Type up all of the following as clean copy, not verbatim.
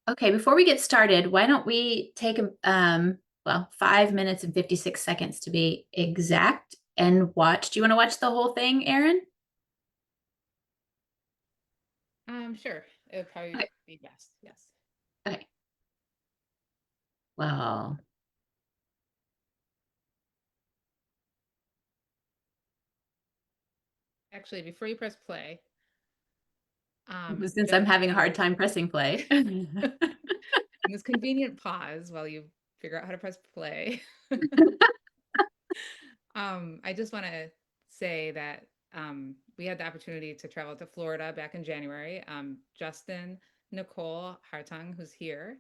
Okay, before we get started, why don't we take 5 minutes and 56 seconds to be exact and watch. Do you want to watch the whole thing, Erin? Sure. It would probably Okay. be best. Yes. Okay. Well, Actually, before you press play, since just I'm having a hard to time pressing play. in this convenient pause while you figure out how to press play, I just want to say that we had the opportunity to travel to Florida back in January. Justin, Nicole Hartung, who's here,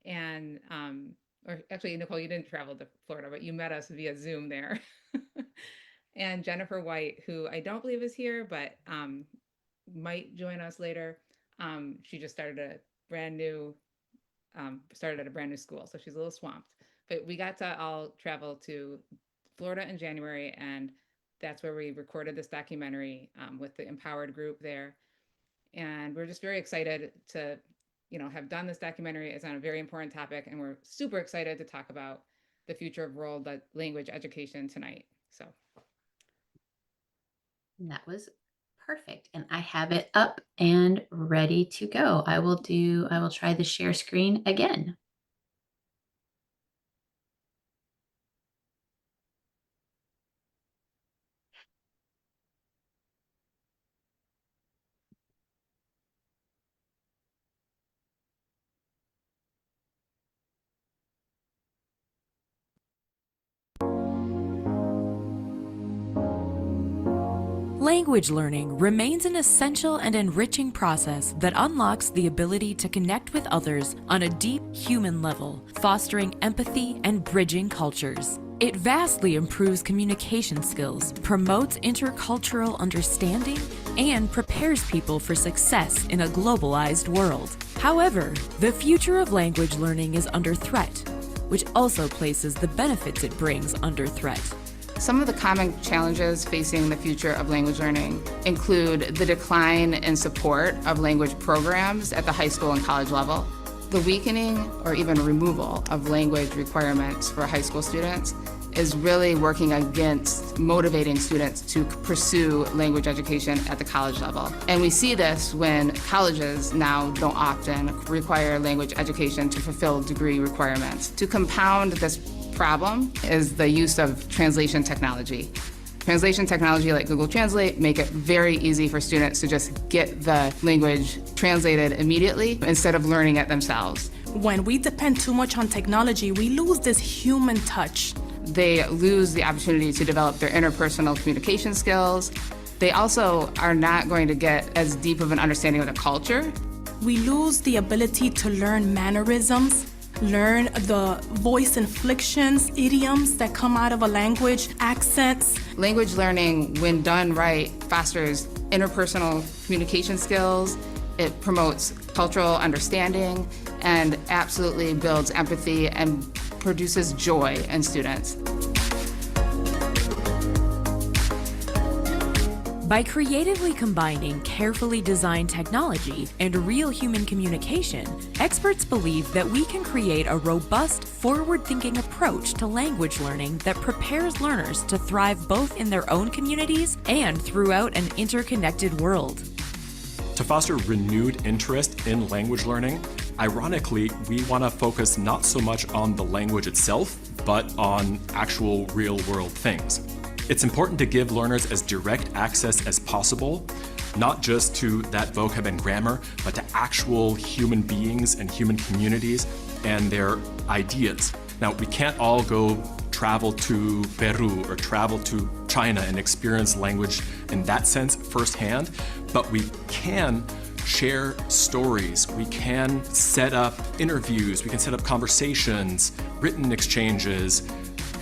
and or actually, Nicole, you didn't travel to Florida, but you met us via Zoom there. And Jennifer White, who I don't believe is here, but might join us later. She just brand new started at a brand new school, so she's a little swamped. But we got to all travel to Florida in January, and that's where we recorded this documentary with the Empowered group there. And we're just very excited to, have done this documentary. It's on a very important topic, and we're super excited to talk about the future of world language education tonight. So That was perfect. And I have it up and ready to go. I will try the share screen again. Language learning remains an essential and enriching process that unlocks the ability to connect with others on a deep human level, fostering empathy and bridging cultures. It vastly improves communication skills, promotes intercultural understanding, and prepares people for success in a globalized world. However, the future of language learning is under threat, which also places the benefits it brings under threat. Some of the common challenges facing the future of language learning include the decline in support of language programs at the high school and college level, the weakening or even removal of language requirements for high school students is really working against motivating students to pursue language education at the college level. And we see this when colleges now don't often require language education to fulfill degree requirements. To compound this problem is the use of translation technology. Translation technology like Google Translate make it very easy for students to just get the language translated immediately instead of learning it themselves. When we depend too much on technology, we lose this human touch. They lose the opportunity to develop their interpersonal communication skills. They also are not going to get as deep of an understanding of the culture. We lose the ability to learn mannerisms, learn the voice inflections, idioms that come out of a language, accents. Language learning, when done right, fosters interpersonal communication skills. It promotes cultural understanding and absolutely builds empathy and produces joy in students. By creatively combining carefully designed technology and real human communication, experts believe that we can create a robust, forward-thinking approach to language learning that prepares learners to thrive both in their own communities and throughout an interconnected world. To foster renewed interest in language learning, ironically, we want to focus not so much on the language itself, but on actual real-world things. It's important to give learners as direct access as possible, not just to that vocab and grammar, but to actual human beings and human communities and their ideas. Now, we can't all go travel to Peru or travel to China and experience language in that sense firsthand, but we can share stories, we can set up interviews, we can set up conversations, written exchanges,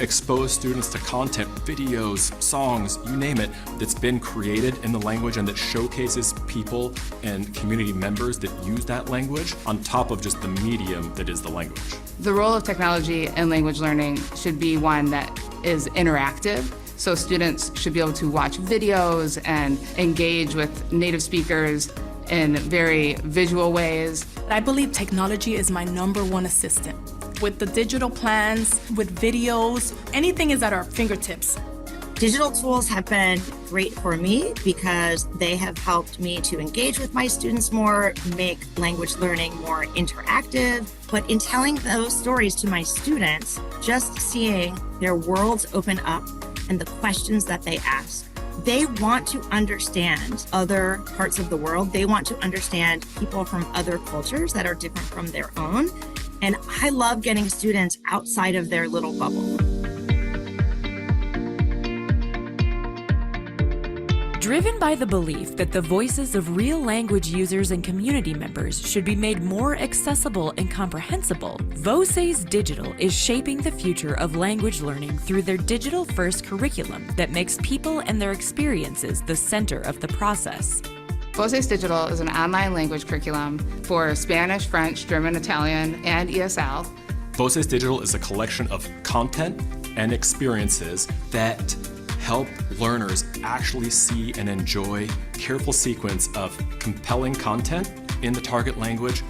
expose students to content, videos, songs, you name it, that's been created in the language and that showcases people and community members that use that language on top of just the medium that is the language. The role of technology in language learning should be one that is interactive. So students should be able to watch videos and engage with native speakers in very visual ways. I believe technology is my #1 assistant. With the digital plans, with videos, anything is at our fingertips. Digital tools have been great for me because they have helped me to engage with my students more, make language learning more interactive. But in telling those stories to my students, just seeing their worlds open up and the questions that they ask, they want to understand other parts of the world. They want to understand people from other cultures that are different from their own. And I love getting students outside of their little bubble. Driven by the belief that the voices of real language users and community members should be made more accessible and comprehensible, WLWS Digital is shaping the future of language learning through their digital-first curriculum that makes people and their experiences the center of the process. WLWS Digital is an online language curriculum for Spanish, French, German, Italian, and ESL. WLWS Digital is a collection of content and experiences that help learners actually see and enjoy a careful sequence of compelling content in the target language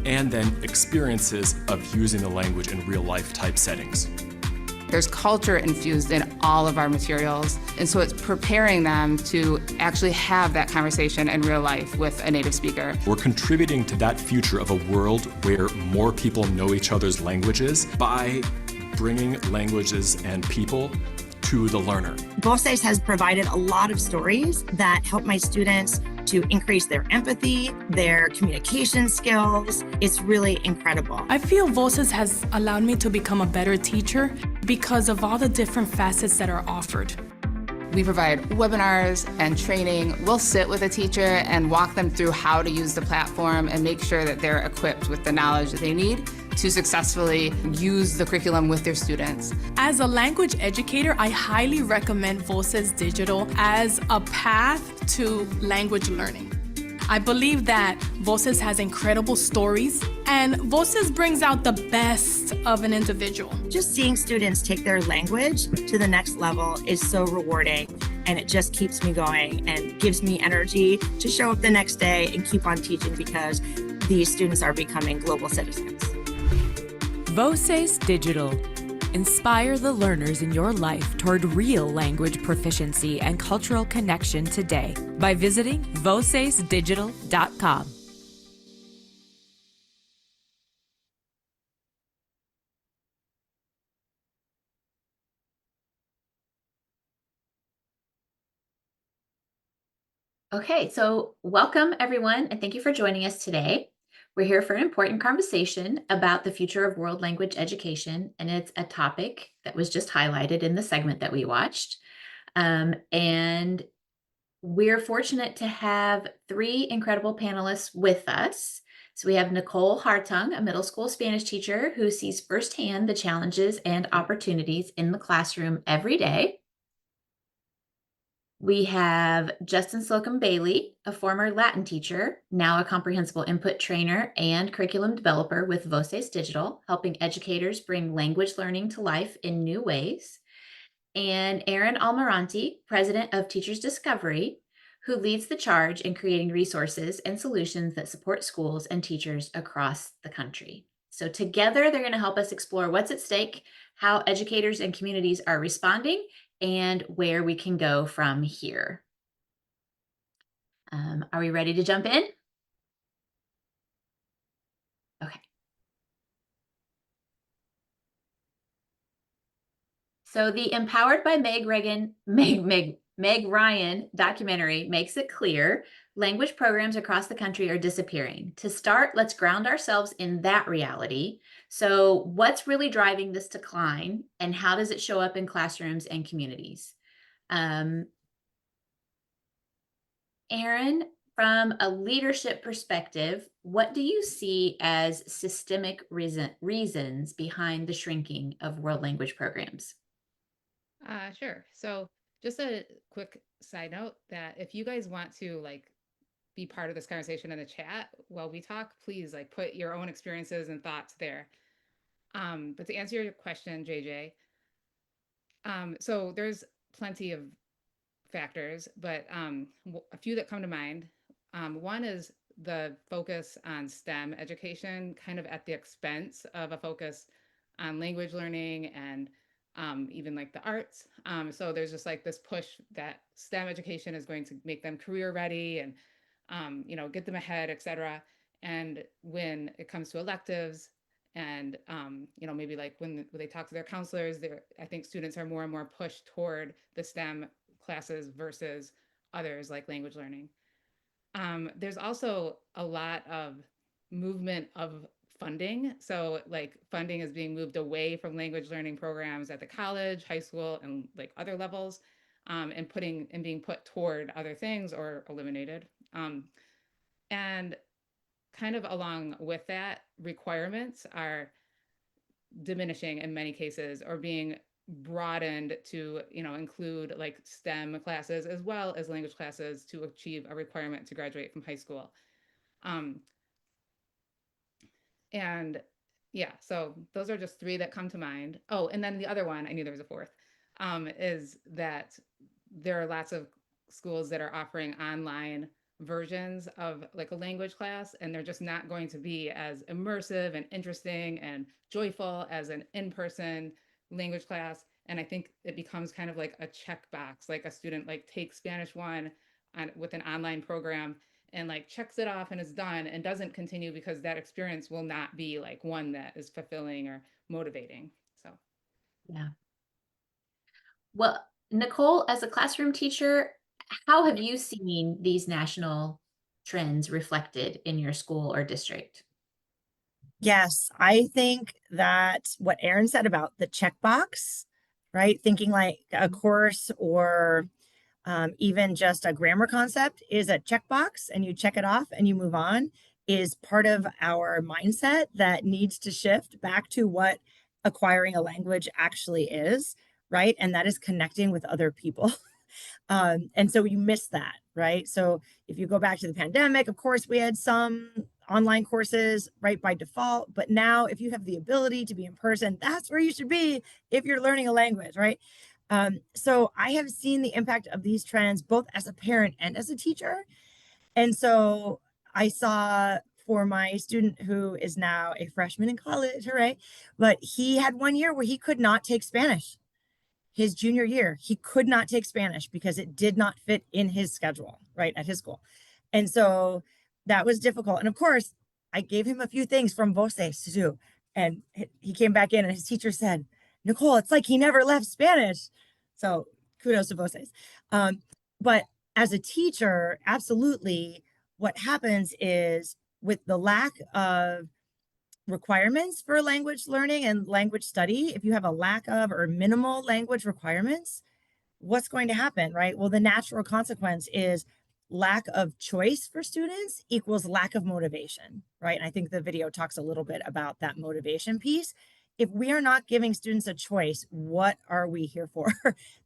and then experiences of using the language in real-life type settings. There's culture infused in all of our materials, and so it's preparing them to actually have that conversation in real life with a native speaker. We're contributing to that future of a world where more people know each other's languages by bringing languages and people to the learner. WLWS has provided a lot of stories that help my students to increase their empathy, their communication skills. It's really incredible. I feel WLWS has allowed me to become a better teacher because of all the different facets that are offered. We provide webinars and training. We'll sit with a teacher and walk them through how to use the platform and make sure that they're equipped with the knowledge that they need to successfully use the curriculum with their students. As a language educator, I highly recommend WLWS Digital as a path to language learning. I believe that WLWS has incredible stories, and WLWS brings out the best of an individual. Just seeing students take their language to the next level is so rewarding, and it just keeps me going and gives me energy to show up the next day and keep on teaching because these students are becoming global citizens. WLWS Digital. Inspire the learners in your life toward real language proficiency and cultural connection today by visiting WLWSdigital.com. Okay, so welcome everyone, and thank you for joining us today. We're here for an important conversation about the future of world language education, and it's a topic that was just highlighted in the segment that we watched. And we're fortunate to have three incredible panelists with us. So we have Nicole Hartung, a middle school Spanish teacher who sees firsthand the challenges and opportunities in the classroom every day. We have Justin Slocum Bailey, a former Latin teacher, now a comprehensible input trainer and curriculum developer with WLWS Digital, helping educators bring language learning to life in new ways. And Erin Almiranti, president of Teachers Discovery, who leads the charge in creating resources and solutions that support schools and teachers across the country. So together, they're going to help us explore what's at stake, how educators and communities are responding, and where we can go from here. Are we ready to jump in? Okay. So the Empowered by Meg Ryan documentary makes it clear language programs across the country are disappearing. To start, let's ground ourselves in that reality. So what's really driving this decline, and how does it show up in classrooms and communities? Erin, from a leadership perspective, what do you see as systemic reasons behind the shrinking of world language programs? Sure. So just a quick side note that if you guys want to be part of this conversation in the chat while we talk, please put your own experiences and thoughts there. But to answer your question, JJ, so there's plenty of factors, but a few that come to mind. One is the focus on STEM education kind of at the expense of a focus on language learning and even like the arts. So there's just like this push that STEM education is going to make them career ready and get them ahead, et cetera. And when it comes to electives and maybe like when they talk to their counselors, I think students are more and more pushed toward the STEM classes versus others like language learning. There's also a lot of movement of funding. So like funding is being moved away from language learning programs at the college, high school, and like other levels, and being put toward other things or eliminated. And kind of along with that, requirements are diminishing in many cases or being broadened to include like STEM classes as well as language classes to achieve a requirement to graduate from high school. Um, and yeah, so those are just three that come to mind. Oh, and then the other one, I knew there was a fourth, is that there are lots of schools that are offering online versions of like a language class, and they're just not going to be as immersive and interesting and joyful as an in-person language class. And I think it becomes kind of like a checkbox, like a student like takes Spanish 1 with an online program and like checks it off and is done and doesn't continue because that experience will not be like one that is fulfilling or motivating. So Yeah. Well, Nicole, as a classroom teacher, how have you seen these national trends reflected in your school or district? Yes, I think that what Erin said about the checkbox, right? Thinking like a course or even just a grammar concept is a checkbox and you check it off and you move on is part of our mindset that needs to shift back to what acquiring a language actually is, right? And that is connecting with other people. And so you miss that, right? So if you go back to the pandemic, of course, we had some online courses right by default, but now if you have the ability to be in person, that's where you should be if you're learning a language, right? So I have seen the impact of these trends both as a parent and as a teacher. And so I saw for my student who is now a freshman in college, hooray, but he had one year where he could not take Spanish. His junior year, he could not take Spanish because it did not fit in his schedule, right, at his school. And so that was difficult. And of course, I gave him a few things from Voces to do. And he came back in and his teacher said, Nicole, it's like he never left Spanish. So kudos to Voces. But as a teacher, absolutely, what happens is with the lack of requirements for language learning and language study, if you have a lack of or minimal language requirements, what's going to happen, right? Well, the natural consequence is lack of choice for students equals lack of motivation, right? And I think the video talks a little bit about that motivation piece. If we are not giving students a choice, what are we here for?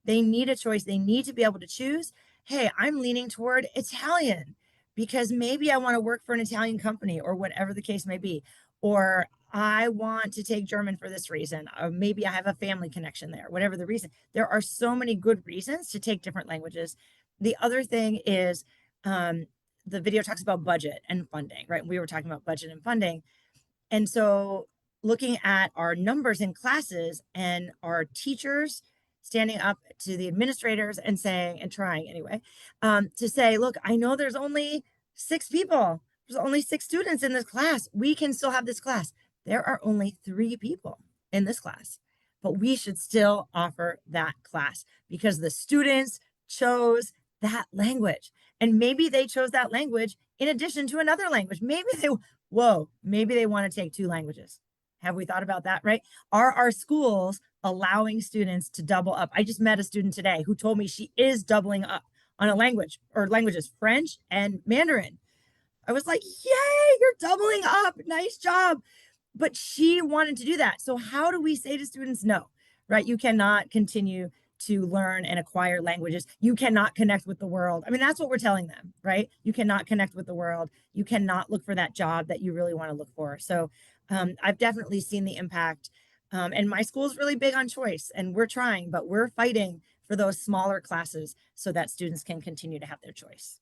They need a choice. They need to be able to choose. Hey, I'm leaning toward Italian because maybe I want to work for an Italian company or whatever the case may be. Or I want to take German for this reason. Or maybe I have a family connection there, whatever the reason. There are so many good reasons to take different languages. The other thing is the video talks about budget and funding, right? We were talking about budget and funding. And so looking at our numbers in classes and our teachers standing up to the administrators and saying, and trying anyway, to say, look, I know there's only 6 people. There's only 6 students in this class. We can still have this class. There are only 3 people in this class, but we should still offer that class because the students chose that language. And maybe they chose that language in addition to another language. Maybe they want to take 2 languages. Have we thought about that, right? Are our schools allowing students to double up? I just met a student today who told me she is doubling up on a language or languages, French and Mandarin. I was like, yay, you're doubling up. Nice job. But she wanted to do that. So how do we say to students, no, right? You cannot continue to learn and acquire languages. You cannot connect with the world. I mean, that's what we're telling them, right? You cannot connect with the world. You cannot look for that job that you really want to look for. So I've definitely seen the impact. And my school is really big on choice and we're trying, but we're fighting for those smaller classes so that students can continue to have their choice.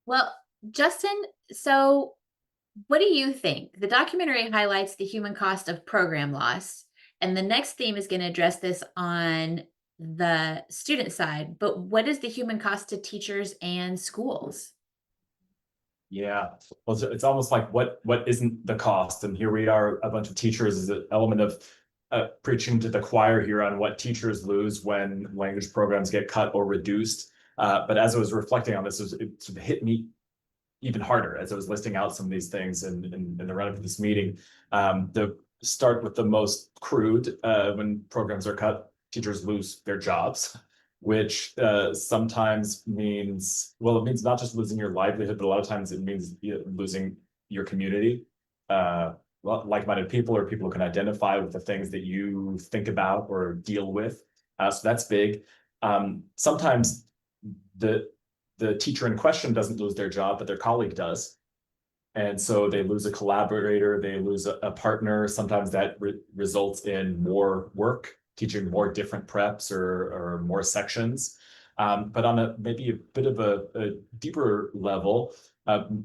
Well, Justin, so what do you think? The documentary highlights the human cost of program loss, and the next theme is going to address this on the student side. But what is the human cost to teachers and schools? Yeah, well, it's almost like what isn't the cost? And here we are, a bunch of teachers, is an element of preaching to the choir here on what teachers lose when language programs get cut or reduced. But as I was reflecting on this, it sort of hit me even harder as I was listing out some of these things in the run up to this meeting. The start with the most crude, when programs are cut, teachers lose their jobs, which sometimes means, well, it means not just losing your livelihood, but a lot of times it means losing your community. Like-minded people, or people who can identify with the things that you think about or deal with. So that's big. Sometimes the teacher in question doesn't lose their job, but their colleague does. And so they lose a collaborator, they lose a partner. Sometimes that results in more work, teaching more different preps or more sections. But on maybe a bit of a deeper level,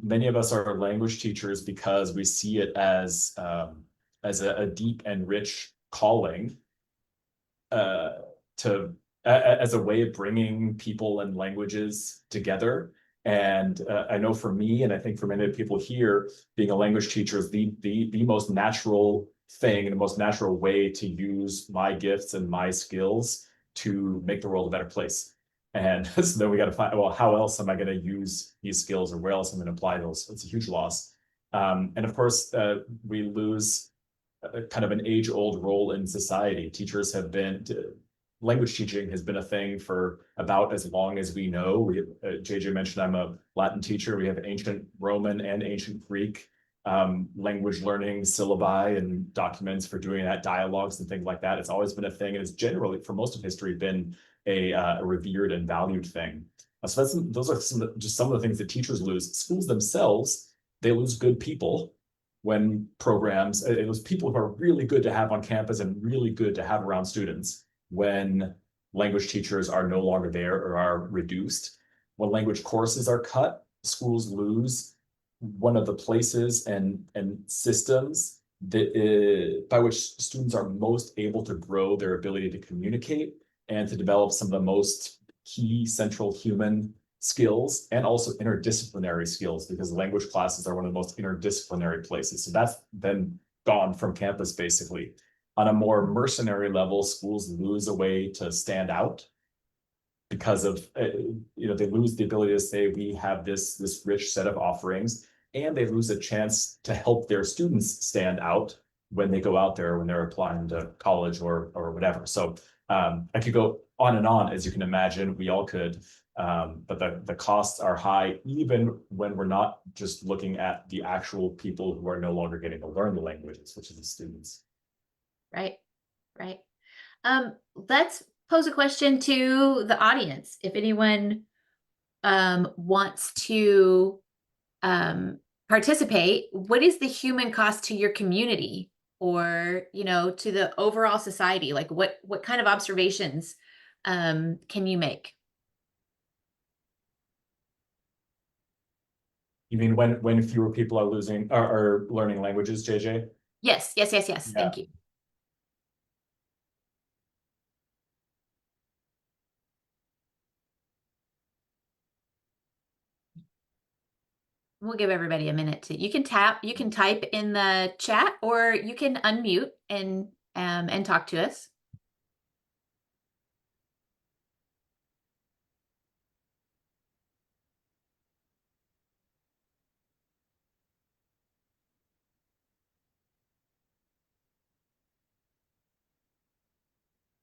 many of us are language teachers because we see it as a deep and rich calling as a way of bringing people and languages together. And I know for me, and I think for many people here, being a language teacher is the most natural thing and the most natural way to use my gifts and my skills to make the world a better place. And so then we got to find, well, how else am I going to use these skills, or where else am I going to apply those? It's a huge loss. And of course, we lose kind of an age-old role in society. Teachers have been, language teaching has been a thing for about as long as we know. JJ mentioned I'm a Latin teacher. We have ancient Roman and ancient Greek language learning syllabi and documents for doing that, dialogues and things like that. It's always been a thing, and it's generally, for most of history, been a revered and valued thing. So those are just some of the things that teachers lose. Schools themselves, they lose good people when programs, it was people who are really good to have on campus and really good to have around students, when language teachers are no longer there or are reduced. When language courses are cut, schools lose one of the places and systems that by which students are most able to grow their ability to communicate and to develop some of the most key central human skills, and also interdisciplinary skills, because language classes are one of the most interdisciplinary places. So that's been gone from campus, basically. On a more mercenary level, schools lose a way to stand out because of, they lose the ability to say, we have this rich set of offerings, and they lose a chance to help their students stand out when they go out there, when they're applying to college or whatever. So I could go on and on, as you can imagine, we all could. But the costs are high, even when we're not just looking at the actual people who are no longer getting to learn the languages, which is the students. Right, right. Let's pose a question to the audience. If anyone wants to participate, what is the human cost to your community, or to the overall society? Like what kind of observations can you make? You mean when fewer people are losing are learning languages, JJ? Yes. Yeah. Thank you. We'll give everybody a minute to, you can type in the chat, or you can unmute and talk to us.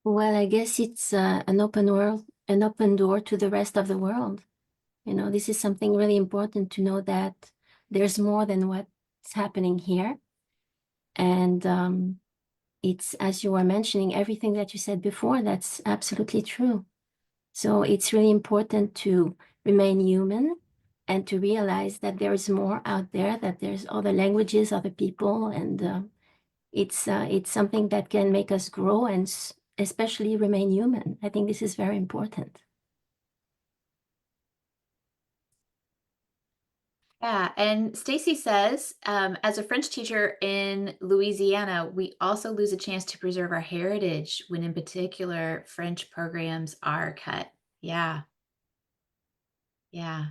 Well, I guess it's an open door to the rest of the world. This is something really important to know, that there's more than what's happening here. And it's, as you were mentioning, everything that you said before, that's absolutely true. So it's really important to remain human and to realize that there is more out there, that there's other languages, other people, and it's something that can make us grow and especially remain human. I think this is very important. Yeah, and Stacy says, as a French teacher in Louisiana, we also lose a chance to preserve our heritage when, in particular, French programs are cut. Yeah, yeah.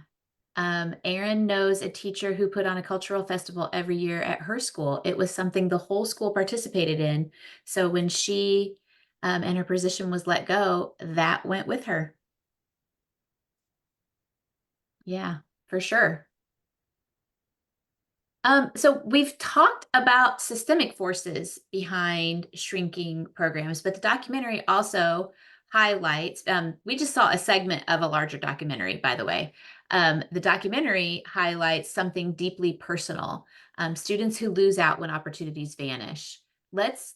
Erin knows a teacher who put on a cultural festival every year at her school. It was something the whole school participated in. So when she and her position was let go, that went with her. Yeah, for sure. So we've talked about systemic forces behind shrinking programs, but the documentary also highlights, we just saw a segment of a larger documentary, by the way. The documentary highlights something deeply personal, students who lose out when opportunities vanish. Let's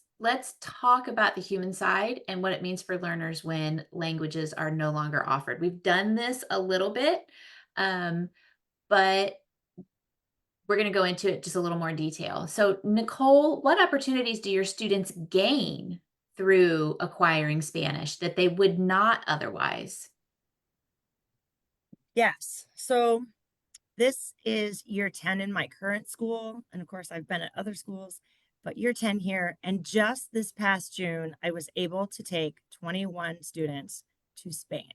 talk about the human side and what it means for learners when languages are no longer offered. We've done this a little bit, but we're going to go into it just a little more in detail. So, Nicole, what opportunities do your students gain through acquiring Spanish that they would not otherwise? Yes. So this is year 10 in my current school. And of course, I've been at other schools, but year 10 here. And just this past June, I was able to take 21 students to Spain.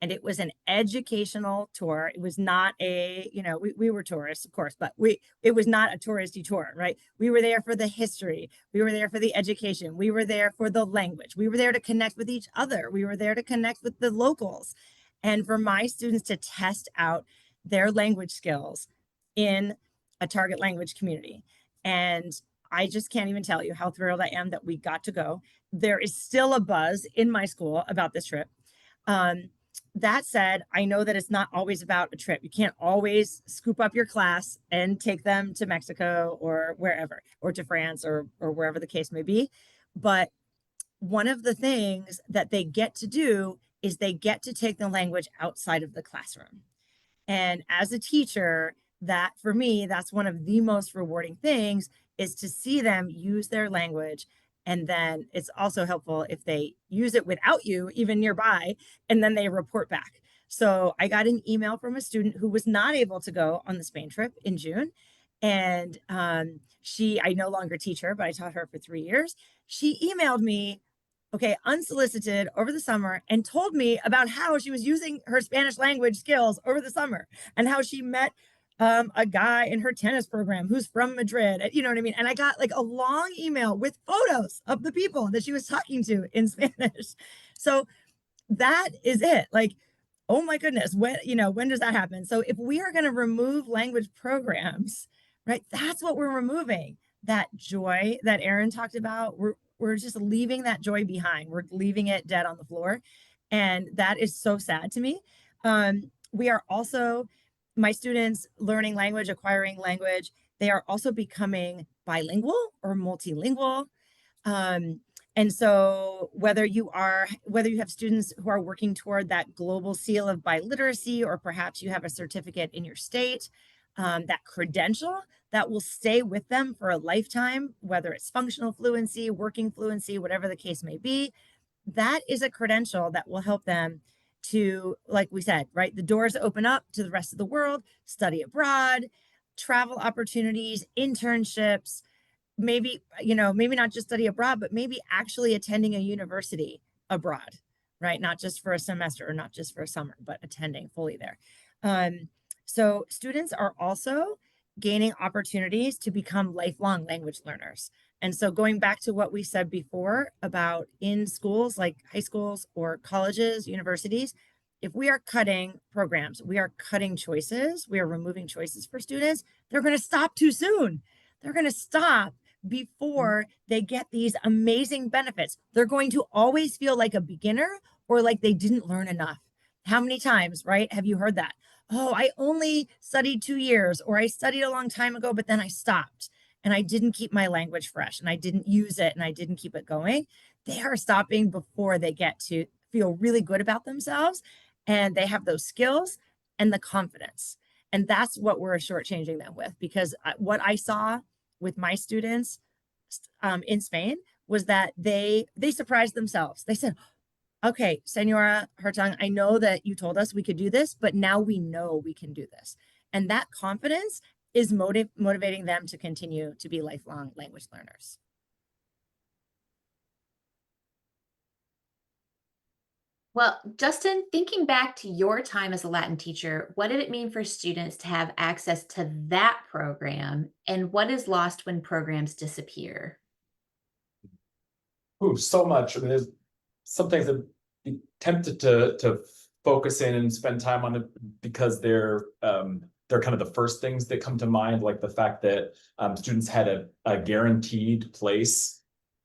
And it was an educational tour. It was not a, we were tourists, of course, but it was not a touristy tour, right? We were there for the history. We were there for the education. We were there for the language. We were there to connect with each other. We were there to connect with the locals. And for my students to test out their language skills in a target language community. And I just can't even tell you how thrilled I am that we got to go. There is still a buzz in my school about this trip. That said, I know that it's not always about a trip. You can't always scoop up your class and take them to Mexico or wherever, or to France or wherever the case may be. But one of the things that they get to do is they get to take the language outside of the classroom. And as a teacher, that for me, that's one of the most rewarding things, is to see them use their language. And then it's also helpful if they use it without you, even nearby, and then they report back. So I got an email from a student who was not able to go on the Spain trip in June. And I no longer teach her, but I taught her for 3 years. She emailed me, okay, unsolicited over the summer, and told me about how she was using her Spanish language skills over the summer and how she met a guy in her tennis program who's from Madrid. You know what I mean? And I got like a long email with photos of the people that she was talking to in Spanish. So that is it. Like, oh my goodness, when does that happen? So if we are going to remove language programs, right, that's what we're removing. That joy that Erin talked about, we're just leaving that joy behind. We're leaving it dead on the floor. And that is so sad to me. We are also, my students learning language, acquiring language, they are also becoming bilingual or multilingual. And so whether you have students who are working toward that global seal of biliteracy, or perhaps you have a certificate in your state, that credential that will stay with them for a lifetime, whether it's functional fluency, working fluency, whatever the case may be, that is a credential that will help them to, like we said, right, the doors open up to the rest of the world, study abroad, travel opportunities, internships, maybe not just study abroad, but maybe actually attending a university abroad, right? Not just for a semester or not just for a summer, but attending fully there. So students are also gaining opportunities to become lifelong language learners. And so going back to what we said before about in schools like high schools or colleges, universities, if we are cutting programs, we are cutting choices, we are removing choices for students, they're going to stop too soon. They're going to stop before they get these amazing benefits. They're going to always feel like a beginner or like they didn't learn enough. How many times, right, have you heard that? Oh, I only studied 2 years, or I studied a long time ago, but then I stopped and I didn't keep my language fresh and I didn't use it and I didn't keep it going. They are stopping before they get to feel really good about themselves and they have those skills and the confidence. And that's what we're shortchanging them with, because what I saw with my students in Spain was that they surprised themselves. They said, okay, Senora Hartung, I know that you told us we could do this, but now we know we can do this. And that confidence is motivating them to continue to be lifelong language learners. Well, Justin, thinking back to your time as a Latin teacher, what did it mean for students to have access to that program? And what is lost when programs disappear? Ooh, so much. I mean, there's some things that be tempted to focus in and spend time on it because they're kind of the first things that come to mind, like the fact that students had a guaranteed place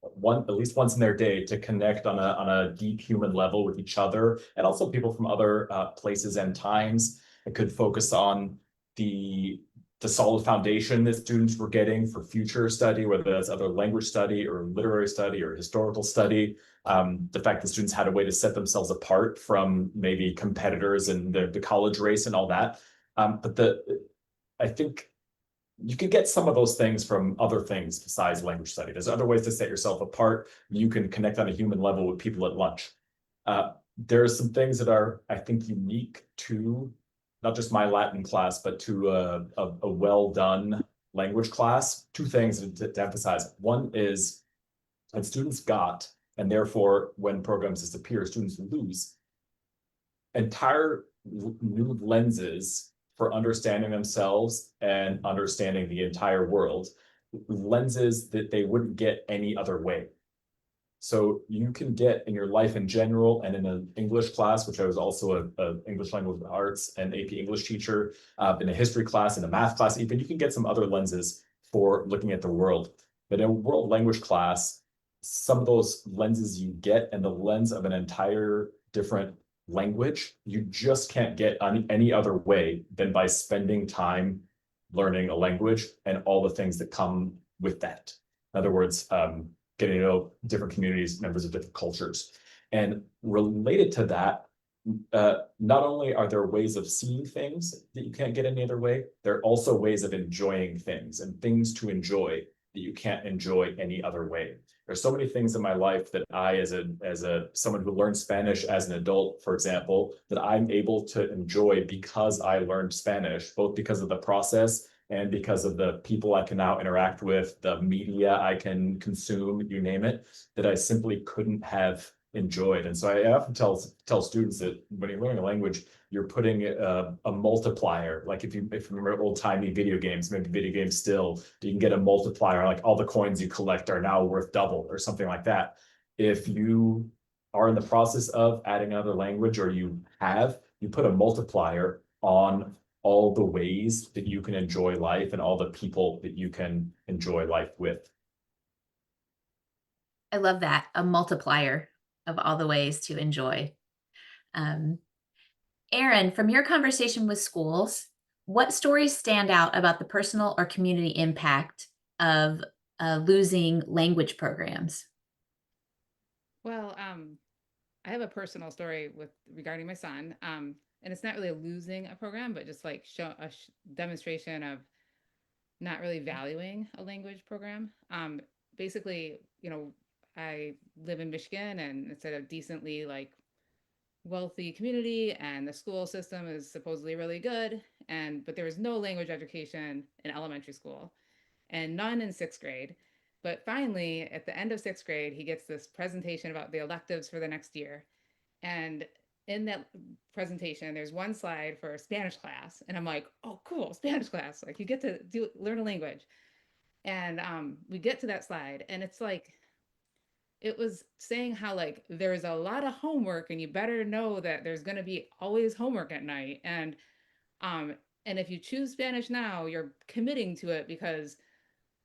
at least once in their day to connect on a deep human level with each other, and also people from other places and times. It could focus on the solid foundation that students were getting for future study, whether that's other language study or literary study or historical study. The fact that students had a way to set themselves apart from maybe competitors and the college race and all that. But I think you can get some of those things from other things besides language study. There's other ways to set yourself apart. You can connect on a human level with people at lunch. There are some things that are, I think, unique to not just my Latin class, but to a well-done language class. Two things to emphasize. One is when students got, and therefore when programs disappear, students lose entire new lenses for understanding themselves and understanding the entire world, lenses that they wouldn't get any other way. So you can get in your life in general and in an English class, which I was also a English language arts and AP English teacher, in a history class, in a math class, even you can get some other lenses for looking at the world. But in a world language class, some of those lenses you get and the lens of an entire different language, you just can't get on any other way than by spending time learning a language and all the things that come with that. In other words, getting to know different communities, members of different cultures. And related to that, not only are there ways of seeing things that you can't get any other way, there are also ways of enjoying things and things to enjoy that you can't enjoy any other way. There's so many things in my life that I, as someone who learned Spanish as an adult, for example, that I'm able to enjoy because I learned Spanish, both because of the process and because of the people I can now interact with, the media I can consume, you name it, that I simply couldn't have enjoyed. And so I often tell students that when you're learning a language, you're putting a multiplier. Like if you remember old-timey video games, maybe video games still, you can get a multiplier, like all the coins you collect are now worth double or something like that. If you are in the process of adding another language, or you put a multiplier on all the ways that you can enjoy life and all the people that you can enjoy life with. I love that, a multiplier of all the ways to enjoy. Erin, from your conversation with schools, what stories stand out about the personal or community impact of losing language programs? Well, I have a personal story regarding my son, and it's not really losing a program, but just like demonstration of not really valuing a language program. Basically, I live in Michigan, and it's a decently like wealthy community, and the school system is supposedly really good, but there was no language education in elementary school, and none in sixth grade. But finally, at the end of sixth grade, he gets this presentation about the electives for the next year. And in that presentation, there's one slide for a Spanish class. And I'm like, oh, cool, Spanish class. Like you get to learn a language. And we get to that slide, and it's like, it was saying how like there's a lot of homework, and you better know that there's going to be always homework at night. Um, and if you choose Spanish now, you're committing to it because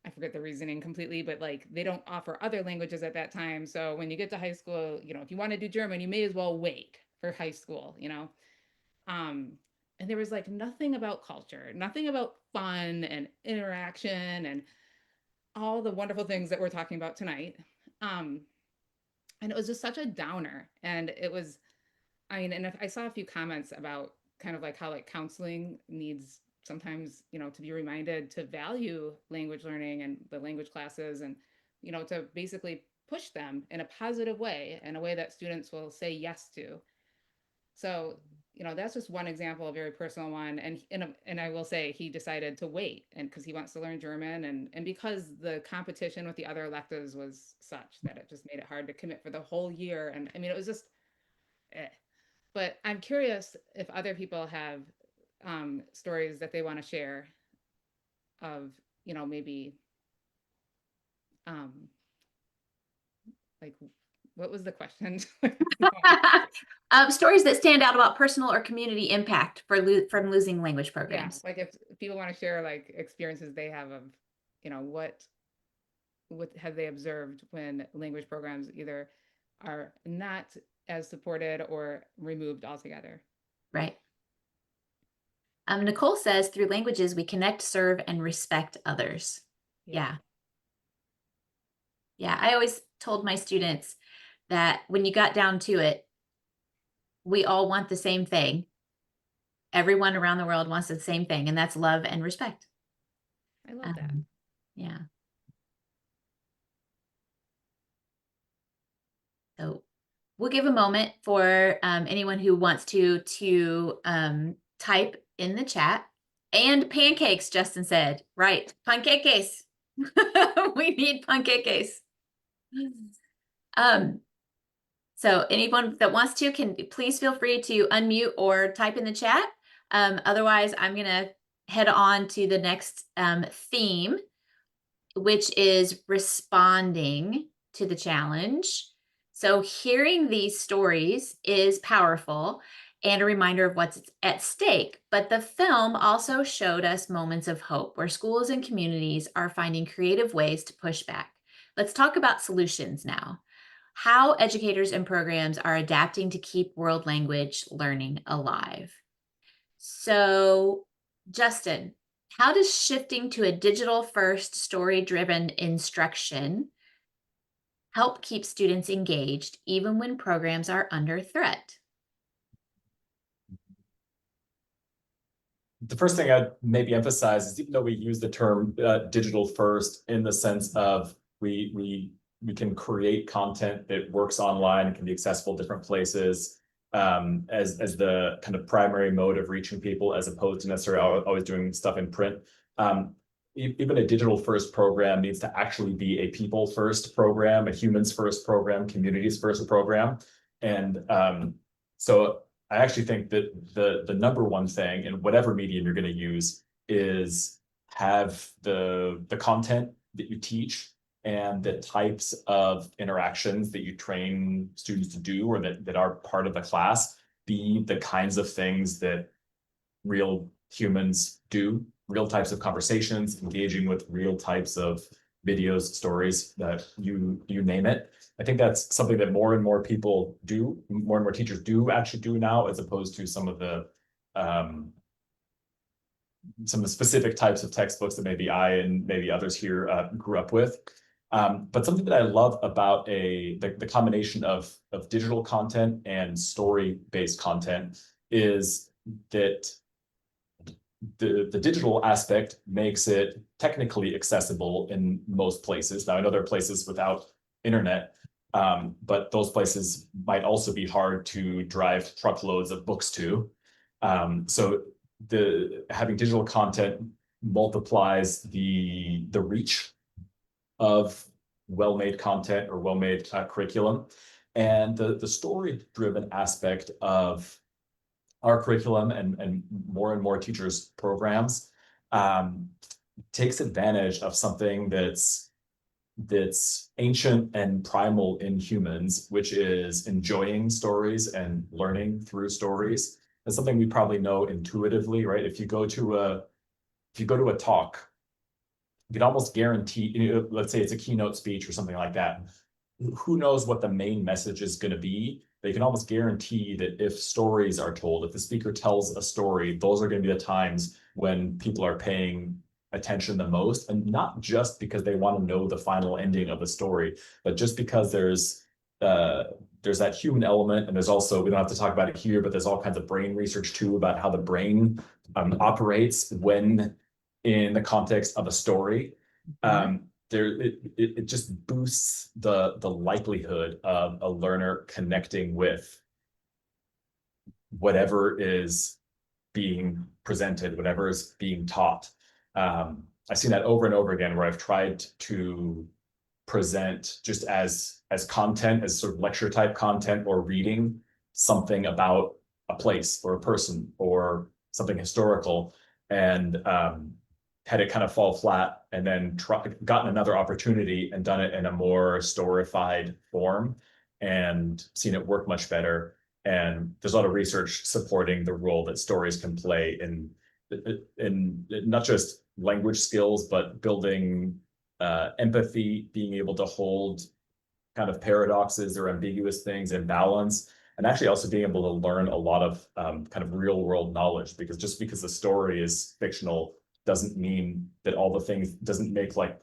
I forget the reasoning completely, but like they don't offer other languages at that time. So when you get to high school, if you want to do German, you may as well wait for high school. Um, and there was like nothing about culture, nothing about fun and interaction and all the wonderful things that we're talking about tonight. Um, and it was just such a downer. And it was, and if I saw a few comments about kind of like how like counseling needs sometimes, to be reminded to value language learning and the language classes, and, to basically push them in a positive way, in a way that students will say yes to. So, you know, that's just one example, a very personal one. And I will say he decided to wait, and because he wants to learn German, and because the competition with the other electives was such that it just made it hard to commit for the whole year. And I mean, it was just, eh. But I'm curious if other people have stories that they want to share of, you know, maybe um, like, what was the question? Stories that stand out about personal or community impact from losing language Yeah, programs. like if people want to share like experiences they have of, you know, what have they observed when language programs either are not as supported or removed altogether. Right. Nicole says, through languages, we connect, serve, and respect others. Yeah. Yeah. I always told my students that when you got down to it, we all want the same thing. Everyone around the world wants the same thing, and that's love and respect. I love that. Yeah. So we'll give a moment for anyone who wants to type in the chat. And pancakes, Justin said. Right, panqueques. We need panqueques. So anyone that wants to can please feel free to unmute or type in the chat. Otherwise, I'm gonna head on to the next theme, which is responding to the challenge. So hearing these stories is powerful and a reminder of what's at stake. But the film also showed us moments of hope where schools and communities are finding creative ways to push back. Let's talk about solutions now. How educators and programs are adapting to keep world language learning alive. So, Justin, how does shifting to a digital-first, story-driven instruction help keep students engaged even when programs are under threat? The first thing I'd maybe emphasize is, even though we use the term digital first in the sense of we can create content that works online and can be accessible different places as the kind of primary mode of reaching people, as opposed to necessarily always doing stuff in print. Even a digital first program needs to actually be a people first program, a humans first program, communities first program. And so I actually think that the number one thing in whatever medium you're going to use is have the content that you teach and the types of interactions that you train students to do, or that are part of the class, be the kinds of things that real humans do, real types of conversations, engaging with real types of videos, stories, that you name it. I think that's something that more and more people do, more and more teachers do actually do now, as opposed to some of the specific types of textbooks that maybe I and maybe others here grew up with. But something that I love about the combination of digital content and story-based content is that the digital aspect makes it technically accessible in most places. Now, I know there are places without internet, but those places might also be hard to drive truckloads of books to. So having digital content multiplies the reach of well-made content or well-made curriculum, and the story-driven aspect of our curriculum and more teachers' programs takes advantage of something that's ancient and primal in humans, which is enjoying stories and learning through stories. That's something we probably know intuitively, right? If you go to a talk, you can almost guarantee, let's say it's a keynote speech or something like that. Who knows what the main message is going to be? But you can almost guarantee that if stories are told, if the speaker tells a story, those are going to be the times when people are paying attention the most. And not just because they want to know the final ending of the story, but just because there's that human element. And there's also, we don't have to talk about it here, but there's all kinds of brain research too about how the brain operates when in the context of a story. It just boosts the likelihood of a learner connecting with whatever is being presented, whatever is being taught. I've seen that over and over again where I've tried to present just as content, as sort of lecture type content, or reading something about a place or a person or something historical, and had it kind of fall flat, and then gotten another opportunity and done it in a more storified form and seen it work much better. And there's a lot of research supporting the role that stories can play in not just language skills, but building empathy, being able to hold kind of paradoxes or ambiguous things in balance, and actually also being able to learn a lot of kind of real world knowledge, because just because the story is fictional doesn't mean that all the things, doesn't make like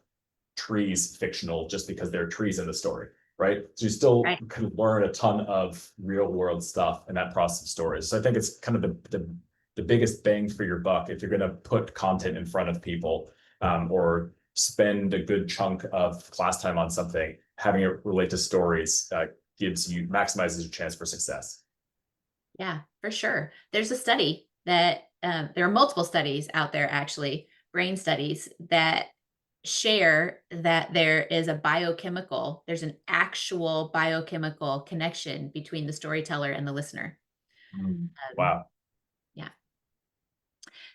trees fictional just because there are trees in the story, right? So you still can learn a ton of real world stuff in that process of stories. So I think it's kind of the biggest bang for your buck if you're going to put content in front of people, or spend a good chunk of class time on something. Having it relate to stories maximizes your chance for success. Yeah, for sure. There's a study that there are multiple studies out there, actually, brain studies that share that there's an actual biochemical connection between the storyteller and the listener. Wow. Yeah.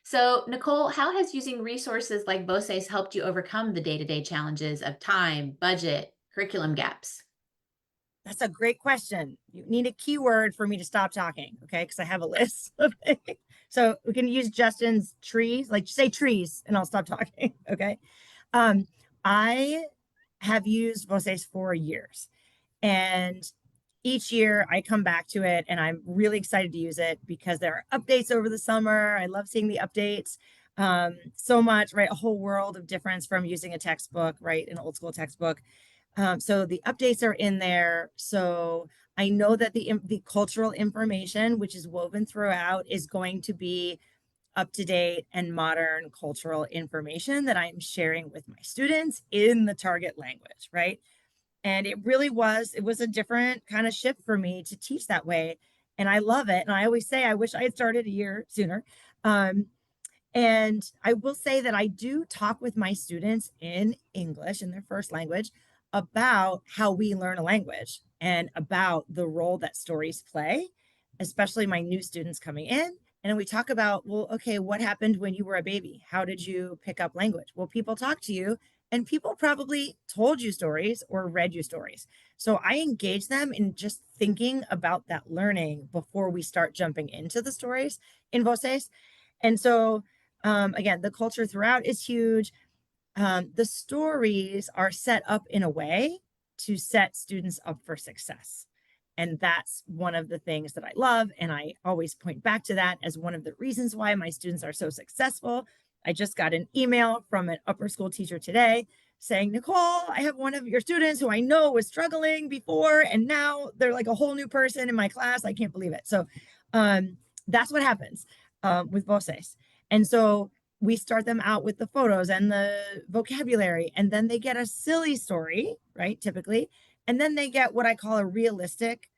So, Nicole, how has using resources like Voces helped you overcome the day-to-day challenges of time, budget, curriculum gaps? That's a great question. You need a keyword for me to stop talking, okay? Because I have a list of things. So we can use Justin's trees, like say trees, and I'll stop talking, okay? I have used Voces for years, and each year I come back to it, and I'm really excited to use it because there are updates over the summer. I love seeing the updates so much, right? A whole world of difference from using a textbook, right? An old school textbook. So the updates are in there. So I know that the cultural information, which is woven throughout, is going to be up to date and modern cultural information that I'm sharing with my students in the target language, right? And it was a different kind of shift for me to teach that way. And I love it. And I always say, I wish I had started a year sooner. And I will say that I do talk with my students in English, in their first language, about how we learn a language and about the role that stories play, especially my new students coming in. And then we talk about, well, okay, what happened when you were a baby? How did you pick up language? Well, people talk to you, and people probably told you stories or read you stories. So I engage them in just thinking about that learning before we start jumping into the stories in Voces. And so, again, the culture throughout is huge. The stories are set up in a way to set students up for success. And that's one of the things that I love. And I always point back to that as one of the reasons why my students are so successful. I just got an email from an upper school teacher today saying, Nicole, I have one of your students who I know was struggling before, and now they're like a whole new person in my class. I can't believe it. So that's what happens with Voces. And so we start them out with the photos and the vocabulary, and then they get a silly story, right? Typically. And then they get what I call a realistic,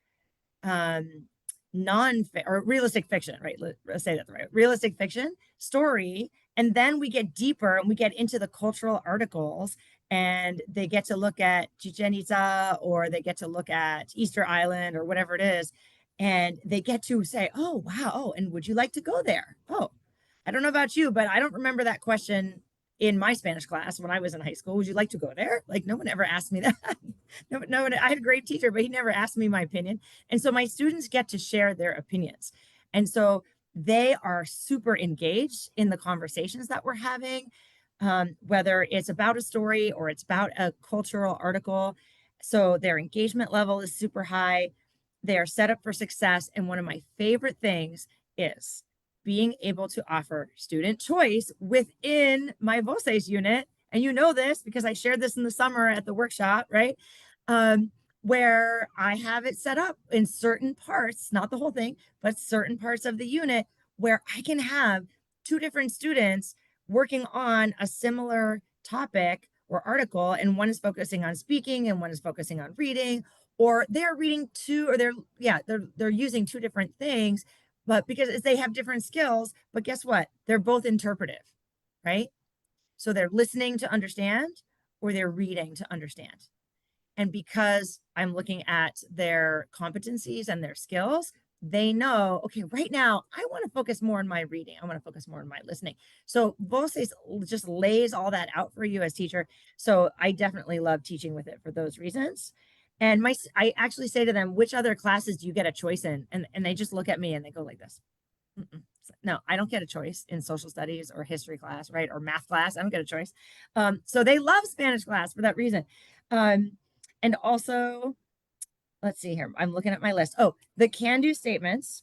realistic fiction, right? Let's say that right. Realistic fiction story. And then we get deeper and we get into the cultural articles, and they get to look at Chichen Itza, or they get to look at Easter Island, or whatever it is. And they get to say, oh, wow. Oh, and would you like to go there? Oh, I don't know about you, but I don't remember that question in my Spanish class when I was in high school. Would you like to go there? Like, no one ever asked me that. no one, I had a great teacher, but he never asked me my opinion. And so my students get to share their opinions. And so they are super engaged in the conversations that we're having, whether it's about a story or it's about a cultural article. So their engagement level is super high. They are set up for success. And one of my favorite things is being able to offer student choice within my Voces unit. And you know this because I shared this in the summer at the workshop, right? Where I have it set up in certain parts, not the whole thing, but certain parts of the unit where I can have two different students working on a similar topic or article, and one is focusing on speaking and one is focusing on reading, or they're reading two, or they're using two different things, but because they have different skills, but guess what? They're both interpretive, right? So they're listening to understand or they're reading to understand. And because I'm looking at their competencies and their skills, they know, okay, right now I want to focus more on my reading. I want to focus more on my listening. So Voces just lays all that out for you as teacher. So I definitely love teaching with it for those reasons. And I actually say to them, which other classes do you get a choice in? And they just look at me and they go like this. Mm-mm. No, I don't get a choice in social studies or history class, right? Or math class. I don't get a choice. So they love Spanish class for that reason. And also, let's see here. I'm looking at my list. Oh, the can-do statements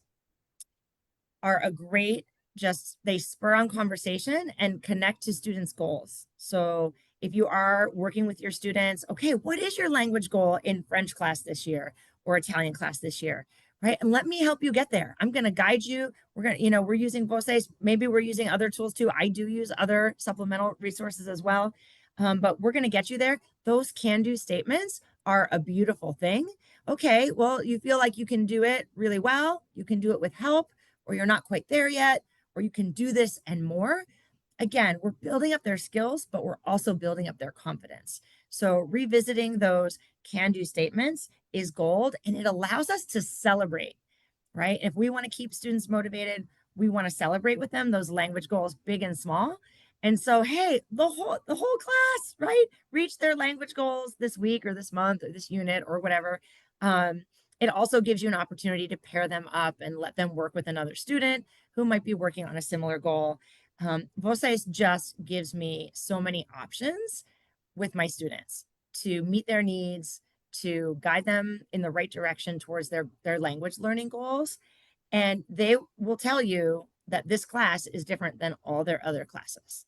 are a great, just they spur on conversation and connect to students' goals. So if you are working with your students, okay, what is your language goal in French class this year or Italian class this year? Right. And let me help you get there. I'm going to guide you. We're going to, we're using Voces. Maybe we're using other tools too. I do use other supplemental resources as well. But we're going to get you there. Those can-do statements are a beautiful thing. Okay, well, you feel like you can do it really well. You can do it with help, or you're not quite there yet, or you can do this and more. Again, we're building up their skills, but we're also building up their confidence. So revisiting those can-do statements is gold, and it allows us to celebrate, right? If we want to keep students motivated, we want to celebrate with them those language goals, big and small. And so, hey, the whole class, right, reach their language goals this week or this month or this unit or whatever. It also gives you an opportunity to pair them up and let them work with another student who might be working on a similar goal. Voces just gives me so many options with my students to meet their needs, to guide them in the right direction towards their language learning goals. And they will tell you that this class is different than all their other classes.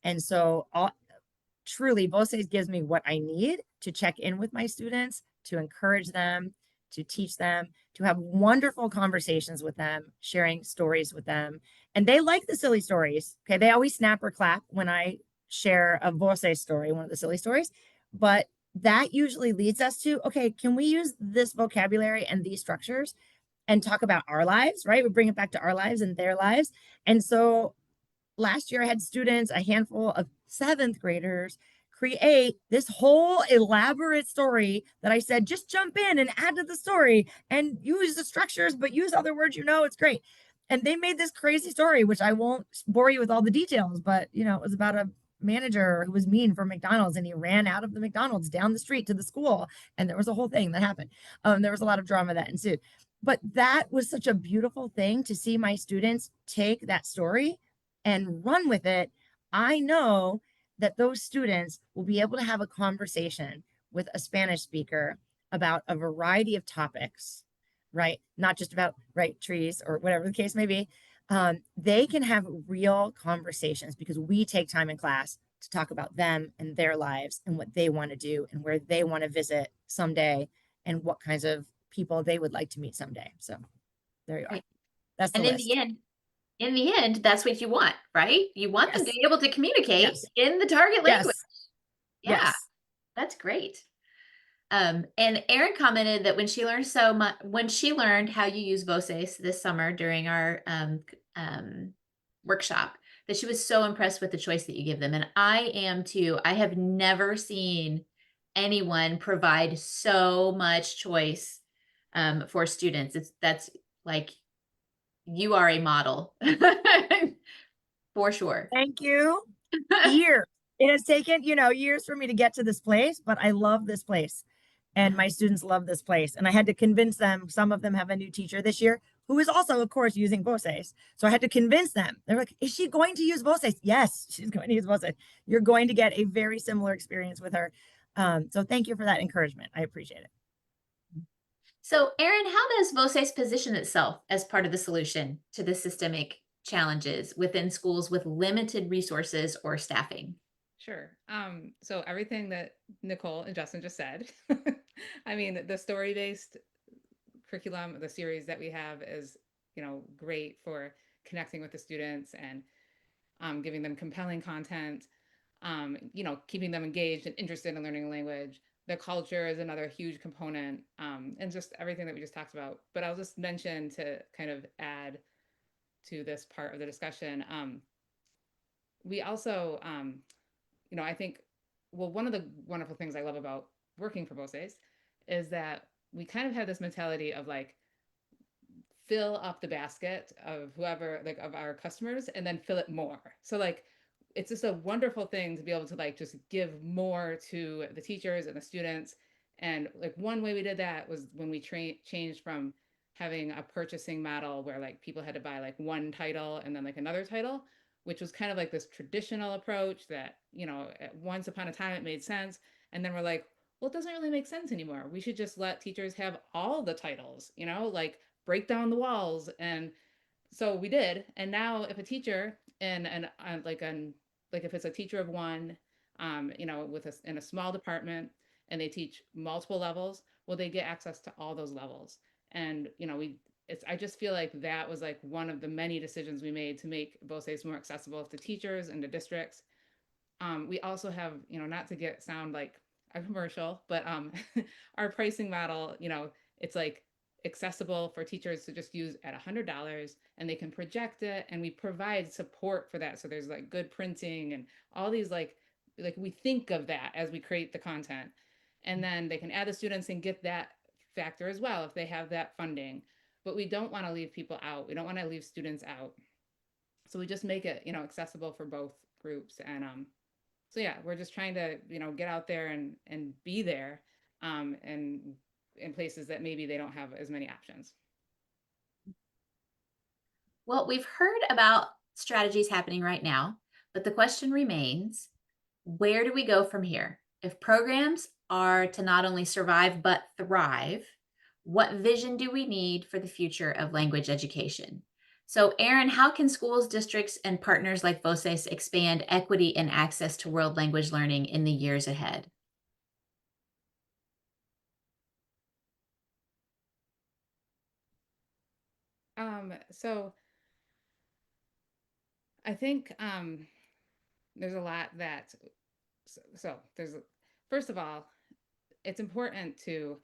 And so truly, Voces gives me what I need to check in with my students, to encourage them, to teach them, to have wonderful conversations with them, sharing stories with them. And they like the silly stories. Okay. They always snap or clap when I share a Voces story, one of the silly stories. But that usually leads us to, okay, can we use this vocabulary and these structures and talk about our lives, right? We bring it back to our lives and their lives. And so last year I had students, a handful of 7th graders, create this whole elaborate story that I said, just jump in and add to the story and use the structures, but use other words, it's great. And they made this crazy story, which I won't bore you with all the details, but it was about a manager who was mean for McDonald's and he ran out of the McDonald's down the street to the school. And there was a whole thing that happened. There was a lot of drama that ensued. But that was such a beautiful thing to see my students take that story and run with it. I know that those students will be able to have a conversation with a Spanish speaker about a variety of topics, right? Not just about, right, trees or whatever the case may be. They can have real conversations because we take time in class to talk about them and their lives and what they want to do and where they want to visit someday and what kinds of people they would like to meet someday. So there you are. That's the And list. in the end, that's what you want, right? You want them to be able to communicate in the target language. Yeah, yes. That's great. And Erin commented that when she learned how you use Voces this summer during our workshop, that she was so impressed with the choice that you give them. And I am too. I have never seen anyone provide so much choice for students. That's like, you are a model for sure. Thank you. Years. It has taken, years for me to get to this place, but I love this place. And my students love this place. And I had to convince them. Some of them have a new teacher this year who is also, of course, using Voces. So I had to convince them. They're like, is she going to use Voces? Yes, she's going to use Voces. You're going to get a very similar experience with her. So thank you for that encouragement. I appreciate it. So, Erin, how does Voces position itself as part of the solution to the systemic challenges within schools with limited resources or staffing? Sure. So everything that Nicole and Justin just said, I mean, the story-based curriculum, the series that we have is, great for connecting with the students and giving them compelling content, keeping them engaged and interested in learning a language. The culture is another huge component, and just everything that we just talked about. But I'll just mention to kind of add to this part of the discussion. We also, I think, well, one of the wonderful things I love about working for BOCES is that we kind of have this mentality of like, fill up the basket of whoever, like of our customers, and then fill it more. So like, it's just a wonderful thing to be able to like just give more to the teachers and the students. And like one way we did that was when we changed from having a purchasing model where like people had to buy like one title and then like another title, which was kind of like this traditional approach that, once upon a time it made sense. And then we're like, well, it doesn't really make sense anymore. We should just let teachers have all the titles, like break down the walls. And so we did. And now if a teacher like if it's a teacher of one, in a small department, and they teach multiple levels, well, they get access to all those levels. And I just feel like that was like one of the many decisions we made to make BOCES more accessible to teachers and to districts. We also have, not to sound like a commercial, but our pricing model, it's like accessible for teachers to just use at $100, and they can project it, and we provide support for that. So there's like good printing and all these like we think of that as we create the content, and then they can add the students and get that factor as well if they have that funding. But we don't want to leave people out. We don't want to leave students out. So we just make it, accessible for both groups. And so yeah, we're just trying to, get out there and be there, and in places that maybe they don't have as many options. Well, we've heard about strategies happening right now, but the question remains, where do we go from here? If programs are to not only survive but thrive, what vision do we need for the future of language education? So, Erin, how can schools, districts, and partners like BOCES expand equity and access to world language learning in the years ahead? So I think there's a lot that, so there's, first of all, it's important to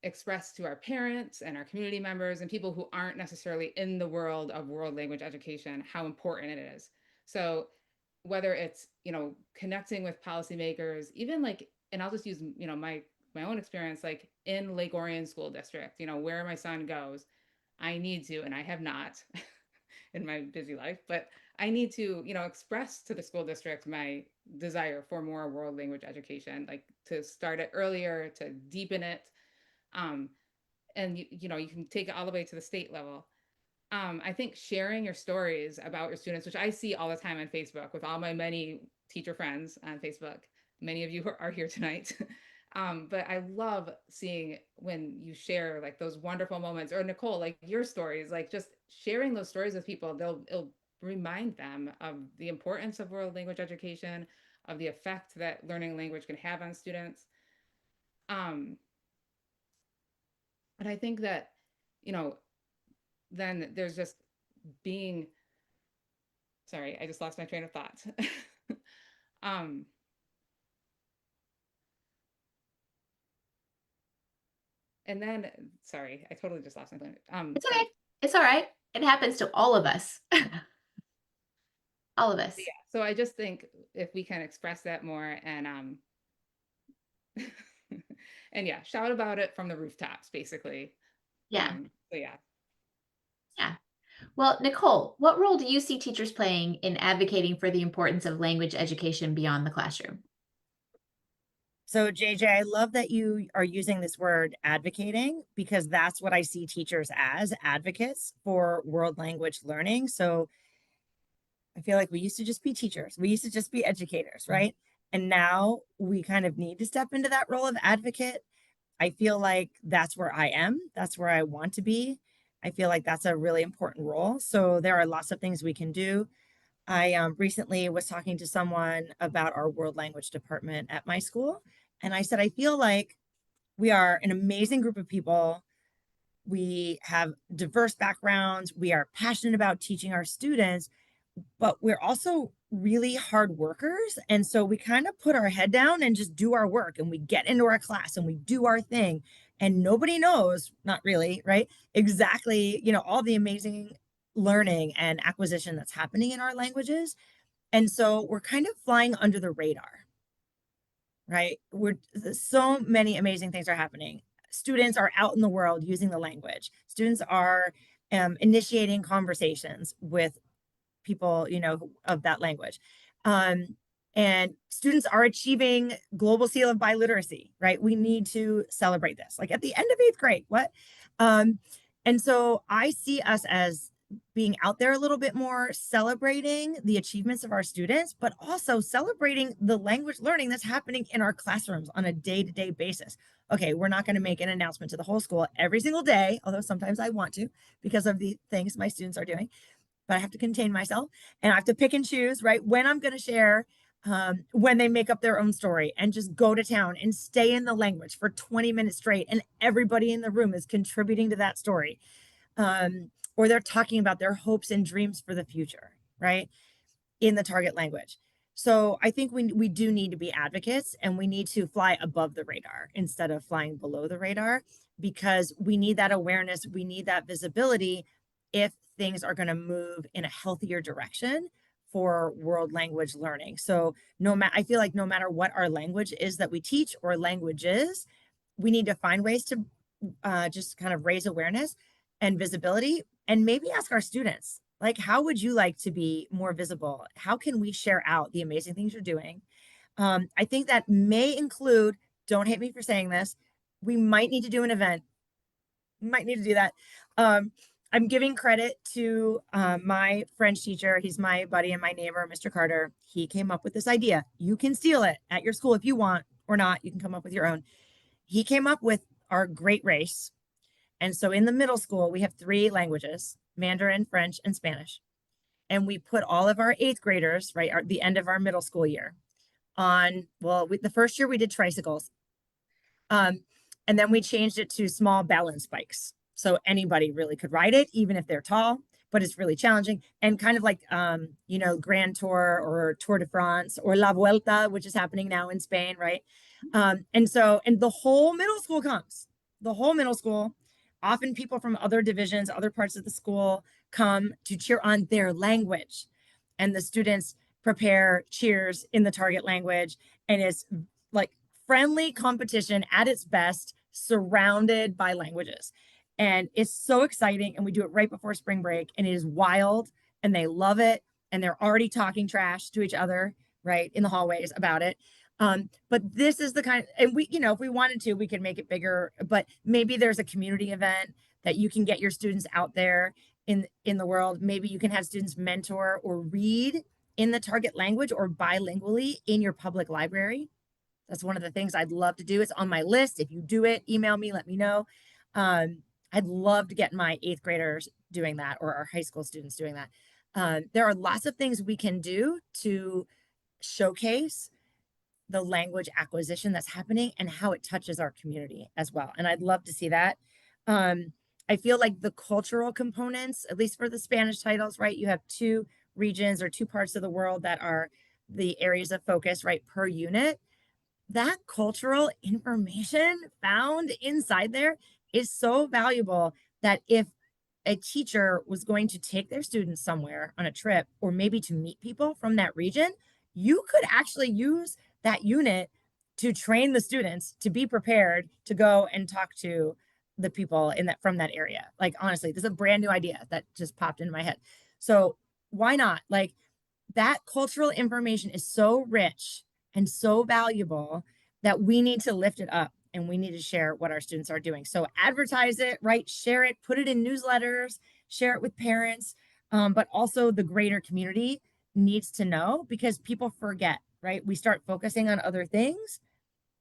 express to our parents and our community members and people who aren't necessarily in the world of world language education how important it is. So whether it's, connecting with policymakers, even like, and I'll just use, my own experience, like in Lake Orion School District, where my son goes, I need to, and I have not in my busy life, but I need to, express to the school district my desire for more world language education, like to start it earlier, to deepen it. And you can take it all the way to the state level. I think sharing your stories about your students, which I see all the time on Facebook with all my many teacher friends on Facebook. Many of you are here tonight. But I love seeing when you share like those wonderful moments, or Nicole, like your stories, like just sharing those stories with people, it'll remind them of the importance of world language education, of the effect that learning language can have on students. But I think that, then there's just being, sorry, I just lost my train of thought. And then, sorry, I totally just lost my train. It's okay. It's all right. It happens to all of us. All of us. Yeah. So I just think if we can express that more and and yeah, shout about it from the rooftops, basically. Yeah. So yeah. Yeah. Well, Nicole, what role do you see teachers playing in advocating for the importance of language education beyond the classroom? So, JJ, I love that you are using this word advocating, because that's what I see teachers as, advocates for world language learning. So I feel like we used to just be teachers. We used to just be educators, right? And now we kind of need to step into that role of advocate. I feel like that's where I am. That's where I want to be. I feel like that's a really important role. So there are lots of things we can do. I recently was talking to someone about our world language department at my school. And I said, I feel like we are an amazing group of people. We have diverse backgrounds. We are passionate about teaching our students, but we're also really hard workers. And so we kind of put our head down and just do our work, and we get into our class and we do our thing. And nobody knows, not really, right? Exactly, all the amazing learning and acquisition that's happening in our languages. And so we're kind of flying under the radar, right? So many amazing things are happening. Students are out in the world using the language. Students are initiating conversations with people, of that language. And students are achieving global seal of biliteracy, right? We need to celebrate this. Like at the end of 8th grade, what? And so I see us as being out there a little bit more, celebrating the achievements of our students, but also celebrating the language learning that's happening in our classrooms on a day-to-day basis. Okay, we're not going to make an announcement to the whole school every single day, although sometimes I want to because of the things my students are doing, but I have to contain myself and I have to pick and choose, right? When I'm going to share, when they make up their own story and just go to town and stay in the language for 20 minutes straight. And everybody in the room is contributing to that story. Or they're talking about their hopes and dreams for the future, right? In the target language. So I think we do need to be advocates and we need to fly above the radar instead of flying below the radar, because we need that awareness. We need that visibility if things are going to move in a healthier direction for world language learning. So I feel like no matter what our language is that we teach or languages, we need to find ways to just kind of raise awareness and visibility, and maybe ask our students, like, how would you like to be more visible? How can we share out the amazing things you're doing? I think that may include, don't hate me for saying this, we might need to do an event. Might need to do that. I'm giving credit to my French teacher. He's my buddy and my neighbor, Mr. Carter. He came up with this idea. You can steal it at your school if you want or not. You can come up with your own. He came up with our great race. And so in the middle school, we have 3 languages, Mandarin, French, and Spanish. And we put all of our 8th graders, right, the end of our middle school year on, the first year we did tricycles. And then we changed it to small balance bikes. So anybody really could ride it, even if they're tall, but it's really challenging. And kind of like, Grand Tour or Tour de France or La Vuelta, which is happening now in Spain, right? And the whole middle school comes, often people from other divisions, other parts of the school come to cheer on their language. And the students prepare cheers in the target language. And it's like friendly competition at its best, surrounded by languages. And it's so exciting. And we do it right before spring break. And it is wild. And they love it. And they're already talking trash to each other, right, in the hallways about it. But this is the kind of, and we, if we wanted to, we could make it bigger, but maybe there's a community event that you can get your students out there in the world. Maybe you can have students mentor or read in the target language or bilingually in your public library. That's one of the things I'd love to do. It's on my list. If you do it, email me, let me know. I'd love to get my 8th graders doing that, or our high school students doing that. There are lots of things we can do to showcase the language acquisition that's happening and how it touches our community as well. And I'd love to see that. I feel like the cultural components, at least for the Spanish titles, right? You have 2 regions or 2 parts of the world that are the areas of focus, right, per unit. That cultural information found inside there is so valuable that if a teacher was going to take their students somewhere on a trip, or maybe to meet people from that region, you could actually use that unit to train the students to be prepared to go and talk to the people from that area. Like, honestly, this is a brand new idea that just popped into my head. So why not? Like, that cultural information is so rich and so valuable that we need to lift it up and we need to share what our students are doing. So advertise it, right? Share it, put it in newsletters, share it with parents, but also the greater community needs to know, because people forget, right? We start focusing on other things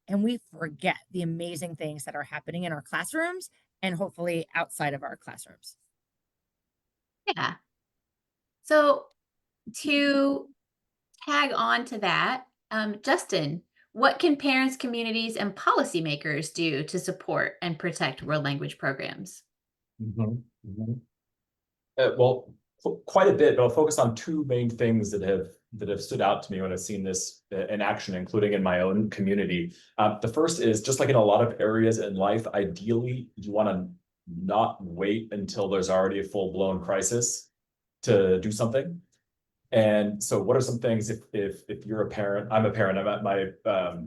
and we forget the amazing things that are happening in our classrooms and hopefully outside of our classrooms. Yeah. So to tag on to that, Justin, what can parents, communities, and policymakers do to support and protect world language programs? Well, quite a bit, but I'll focus on 2 main things that have that have stood out to me when I've seen this in action, including in my own community. The first is, just like in a lot of areas in life, ideally you want to not wait until there's already a full-blown crisis to do something. And so what are some things, if you're a parent, I'm a parent, I'm at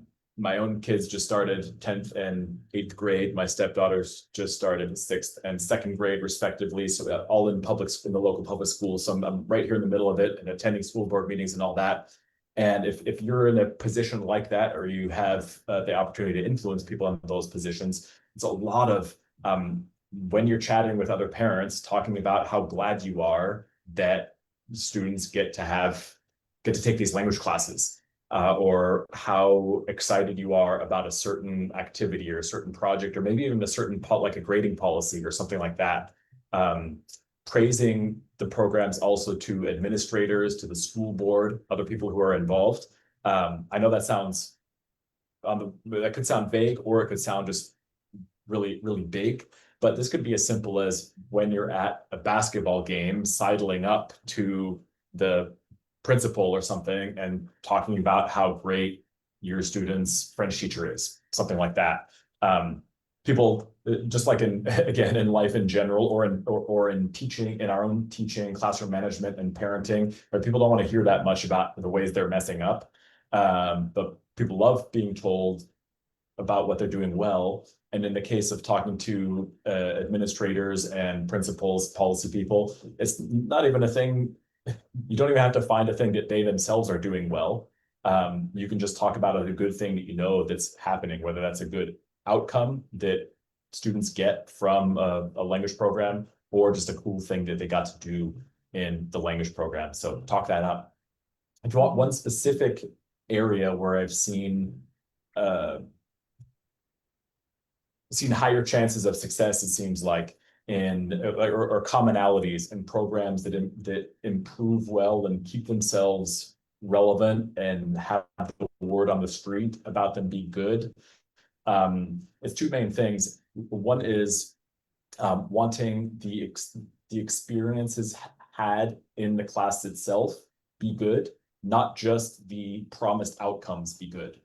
my own kids just started 10th and 8th grade. My stepdaughters just started 6th and 2nd grade respectively. So all in the local public schools. So I'm right here in the middle of it and attending school board meetings and all that. And if you're in a position like that, or you have the opportunity to influence people in those positions, it's a lot of, when you're chatting with other parents, talking about how glad you are that students get to take these language classes. Or how excited you are about a certain activity or a certain project, or maybe even a certain like a grading policy or something like that. Praising the programs also to administrators, to the school board, other people who are involved. I know that sounds that could sound vague, or it could sound just really, really big. But this could be as simple as when you're at a basketball game, sidling up to the principal or something and talking about how great your student's French teacher is, something like that. People, just like in life in general, or in teaching, in our own teaching, classroom management and parenting, right? People don't want to hear that much about the ways they're messing up. But people love being told about what they're doing well. And in the case of talking to administrators and principals, policy people, it's not even a thing. You don't even have to find a thing that they themselves are doing well. You can just talk about a good thing that you know that's happening, whether that's a good outcome that students get from a language program, or just a cool thing that they got to do in the language program. So talk that up. If you want one specific area where I've seen higher chances of success, it seems like, or commonalities in programs that improve well and keep themselves relevant and have the word on the street about them be good. It's two main things. One is wanting the experiences had in the class itself be good, not just the promised outcomes be good.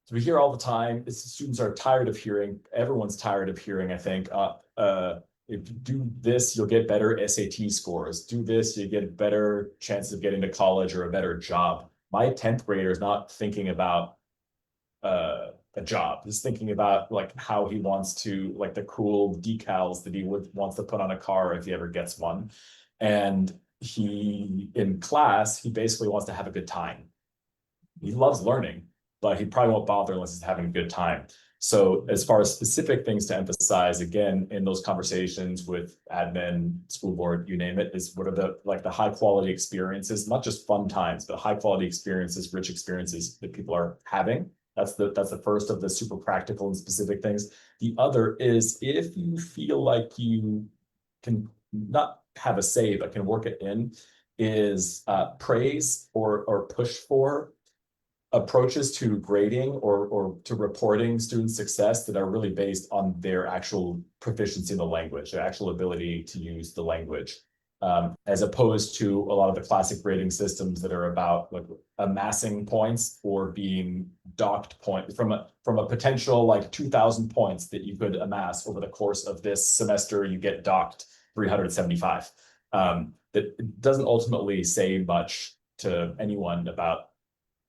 So we hear all the time, students are tired of hearing, everyone's tired of hearing, I think, if you do this, you'll get better SAT scores. Do this, you get better chances of getting to college or a better job. My 10th grader is not thinking about a job. He's thinking about like how he wants to, like the cool decals that he wants to put on a car if he ever gets one. And in class, he basically wants to have a good time. He loves learning, but he probably won't bother unless he's having a good time. So as far as specific things to emphasize, again, in those conversations with admin, school board, you name it, is what are the high quality experiences, not just fun times, but high quality experiences, rich experiences that people are having. That's the first of the super practical and specific things. The other is, if you feel like you can not have a say, but can work it in, is praise or push for approaches to grading or to reporting student success that are really based on their actual proficiency in the language, their actual ability to use the language, as opposed to a lot of the classic grading systems that are about like amassing points or being docked points from a potential like 2,000 points that you could amass over the course of this semester. You get docked 375. That doesn't ultimately say much to anyone about,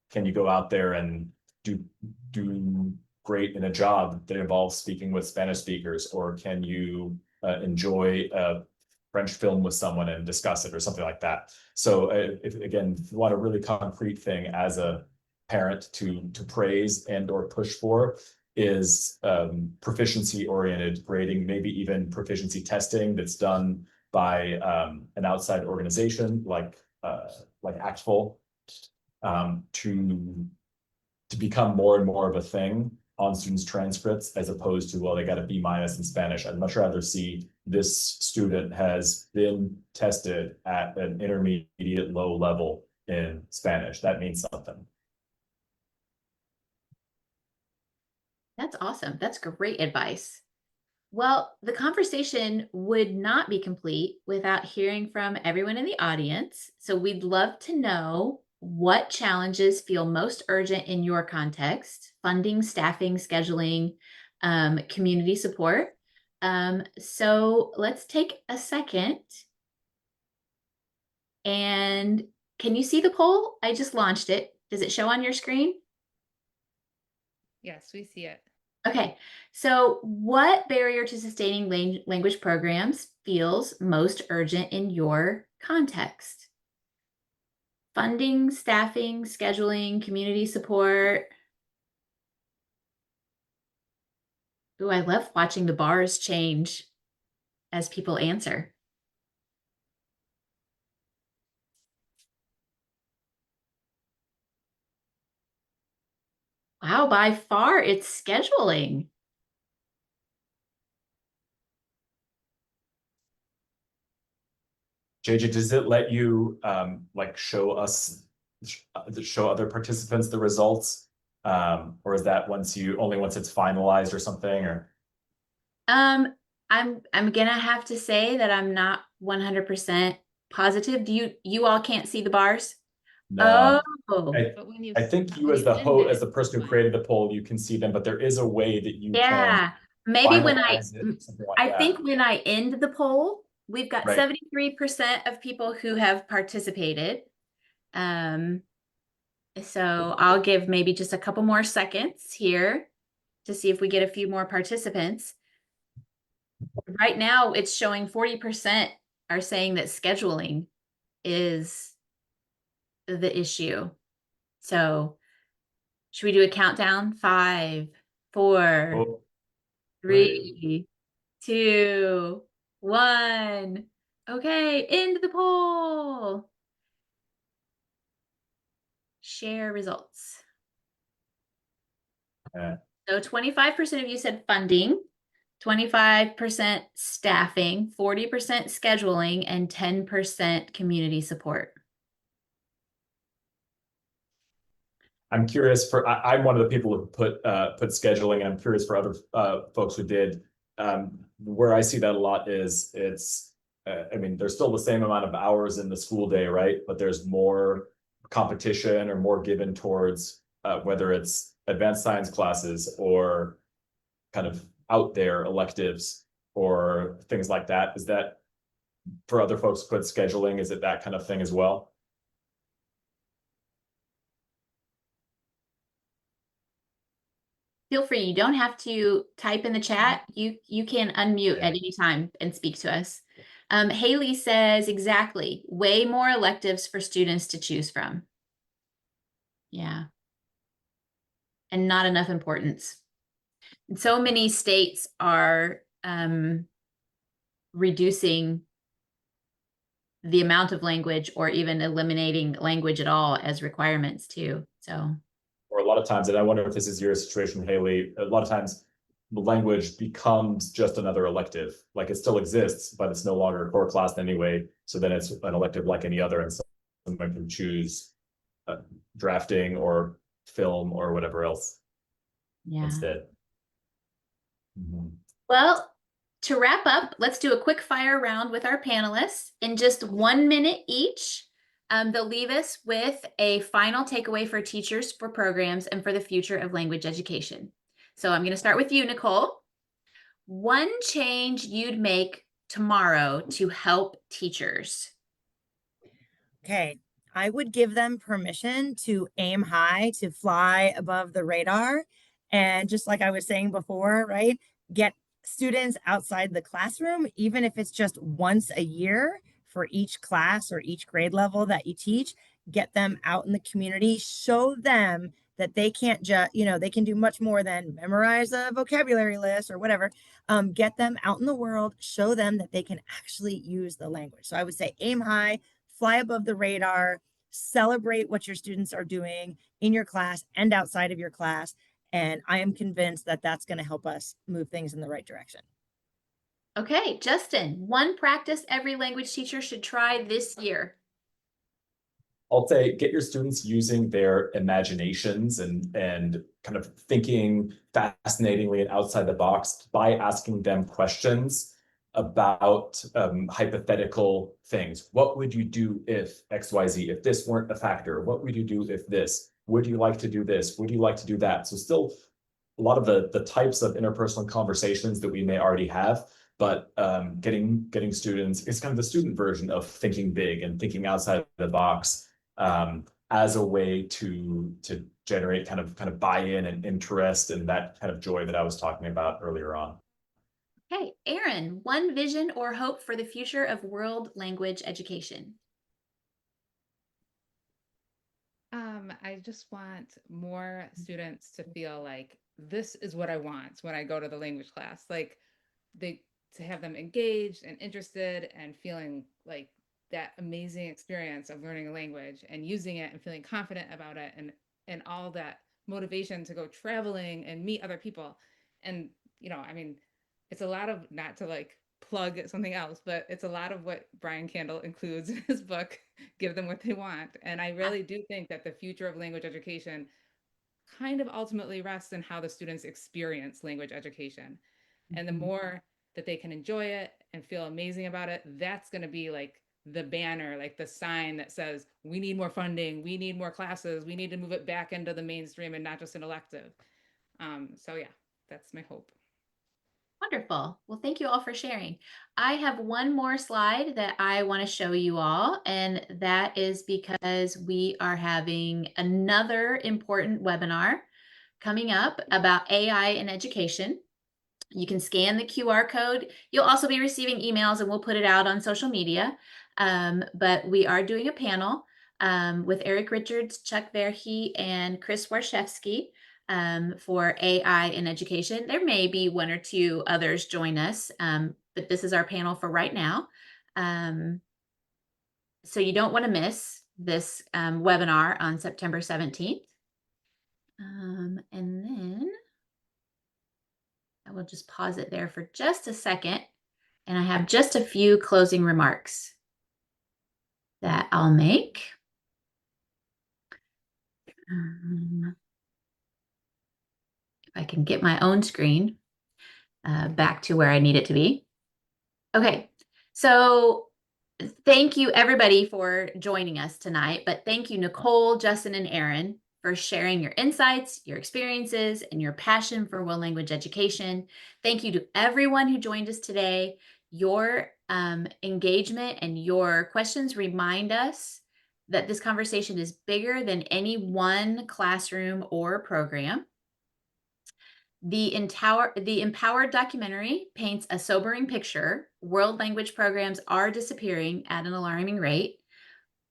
can you go out there and do great in a job that involves speaking with Spanish speakers, or can you enjoy a French film with someone and discuss it, or something like that. So if you want a really concrete thing as a parent to praise and or push for, is proficiency oriented grading, maybe even proficiency testing that's done by an outside organization like ACTFL, to become more and more of a thing on students' transcripts, as opposed to, well, they got a B- in Spanish. I'd much rather see this student has been tested at an intermediate low level in Spanish. That means something. That's awesome. That's great advice. Well, the conversation would not be complete without hearing from everyone in the audience. So we'd love to know what challenges feel most urgent in your context: funding, staffing, scheduling, community support. So let's take a second. And can you see the poll? I just launched it. Does it show on your screen? Yes, we see it. Okay, so what barrier to sustaining language programs feels most urgent in your context? Funding, staffing, scheduling, community support. Ooh, I love watching the bars change as people answer. Wow, by far it's scheduling. JJ, does it let you like show us, show other participants the results? Or is that only once it's finalized or something, or? I'm gonna have to say that I'm not 100% positive. You all can't see the bars? No. Oh, But when you I think you when as you the end as it, the person who fine. created the poll, you can see them, but there is a way that you can yeah. Maybe when finalize it, something like I that. think when I end the poll, we've got Right. 73% of people who have participated. Um, so I'll give maybe just a couple more seconds here to see if we get a few more participants. Right now, it's showing 40% are saying that scheduling is the issue. So should we do a countdown? 5, 4, Oh, 3, 2, 1. Okay, end the poll. Share results. yeah. So 25% of you said funding, 25% staffing, 40% scheduling, and 10% community support. I'm curious I'm one of the people who put scheduling, and I'm curious for other folks who did. Where I see that a lot is I mean, there's still the same amount of hours in the school day, right? But there's more competition or more given towards whether it's advanced science classes or kind of out there electives or things like that. Is that for other folks who put scheduling? Is it that kind of thing as well? Feel free. You don't have to type in the chat. You can unmute Yeah. at any time and speak to us. Haley says exactly, way more electives for students to choose from. Yeah. And not enough importance. And so many states are reducing the amount of language or even eliminating language at all as requirements too. So, or a lot of times, and I wonder if this is your situation, Haley, a lot of times the language becomes just another elective. Like it still exists, but it's no longer a core class anyway. So then it's an elective like any other, and someone can choose drafting or film or whatever else yeah. instead. Mm-hmm. Well, to wrap up, let's do a quick fire round with our panelists in just 1 minute each. They'll leave us with a final takeaway for teachers, for programs, and for the future of language education. So I'm going to start with you, Nicole. One change you'd make tomorrow to help teachers. Okay, I would give them permission to aim high, to fly above the radar. And just like I was saying before, right? Get students outside the classroom, even if it's just once a year for each class or each grade level that you teach. Get them out in the community, show them that they can't just, they can do much more than memorize a vocabulary list or whatever. Get them out in the world, show them that they can actually use the language. So I would say aim high, fly above the radar, celebrate what your students are doing in your class and outside of your class. And I am convinced that that's going to help us move things in the right direction. Okay, Justin, one practice every language teacher should try this year. I'll say get your students using their imaginations and kind of thinking fascinatingly and outside the box by asking them questions about hypothetical things. What would you do if XYZ, if this weren't a factor? What would you do if this? Would you like to do this? Would you like to do that? So still a lot of the types of interpersonal conversations that we may already have, but getting students, it's kind of the student version of thinking big and thinking outside the box as a way to generate kind of buy-in and interest and that kind of joy that I was talking about earlier on. Okay, Aaron, one vision or hope for the future of world language education. I just want more students to feel like this is what I want when I go to the language class. Like to have them engaged and interested and feeling like that amazing experience of learning a language and using it and feeling confident about it and all that motivation to go traveling and meet other people. And, I mean, it's a lot of, not to like plug something else, but it's a lot of what Brian Candle includes in his book, Give Them What They Want. And I really do think that the future of language education kind of ultimately rests in how the students experience language education. And the more that they can enjoy it and feel amazing about it, that's going to be like the banner, like the sign that says, we need more funding, we need more classes, we need to move it back into the mainstream and not just an elective. So yeah, that's my hope. Wonderful. Well, thank you all for sharing. I have one more slide that I want to show you all, and that is because we are having another important webinar coming up about AI in education. You can scan the QR code. You'll also be receiving emails, and we'll put it out on social media. But we are doing a panel with Eric Richards, Chuck Verhey, and Chris Warshevsky for AI in education. There may be one or two others join us, but this is our panel for right now. So you don't want to miss this webinar on September 17th. And then I will just pause it there for just a second. And I have just a few closing remarks that I'll make. If I can get my own screen back to where I need it to be. Okay, so thank you everybody for joining us tonight, but thank you Nicole, Justin, and Aaron for sharing your insights, your experiences, and your passion for world language education. Thank you to everyone who joined us today. Your engagement and your questions remind us that this conversation is bigger than any one classroom or program. The Empowered documentary paints a sobering picture. World language programs are disappearing at an alarming rate.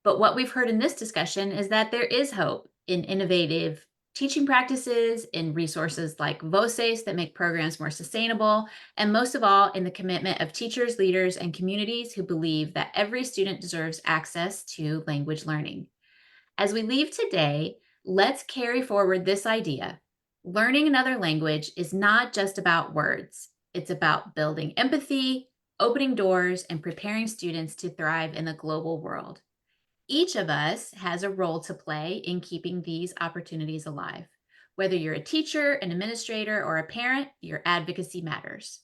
But what we've heard in this discussion is that there is hope in innovative teaching practices, in resources like Voces that make programs more sustainable, and most of all, in the commitment of teachers, leaders, and communities who believe that every student deserves access to language learning. As we leave today, let's carry forward this idea. Learning another language is not just about words. It's about building empathy, opening doors, and preparing students to thrive in the global world. Each of us has a role to play in keeping these opportunities alive. Whether you're a teacher, an administrator, or a parent, your advocacy matters.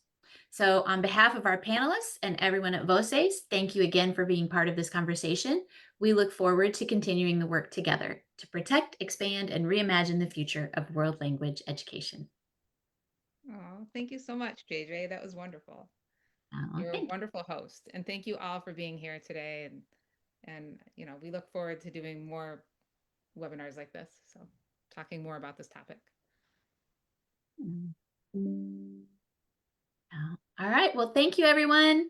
So on behalf of our panelists and everyone at Voces, thank you again for being part of this conversation. We look forward to continuing the work together to protect, expand, and reimagine the future of world language education. Oh, thank you so much, JJ. That was wonderful. Oh, You're a wonderful host. And thank you all for being here today. And we look forward to doing more webinars like this. So talking more about this topic. All right. Well, thank you, everyone.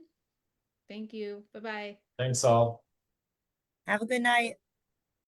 Thank you. Bye-bye. Thanks all. Have a good night.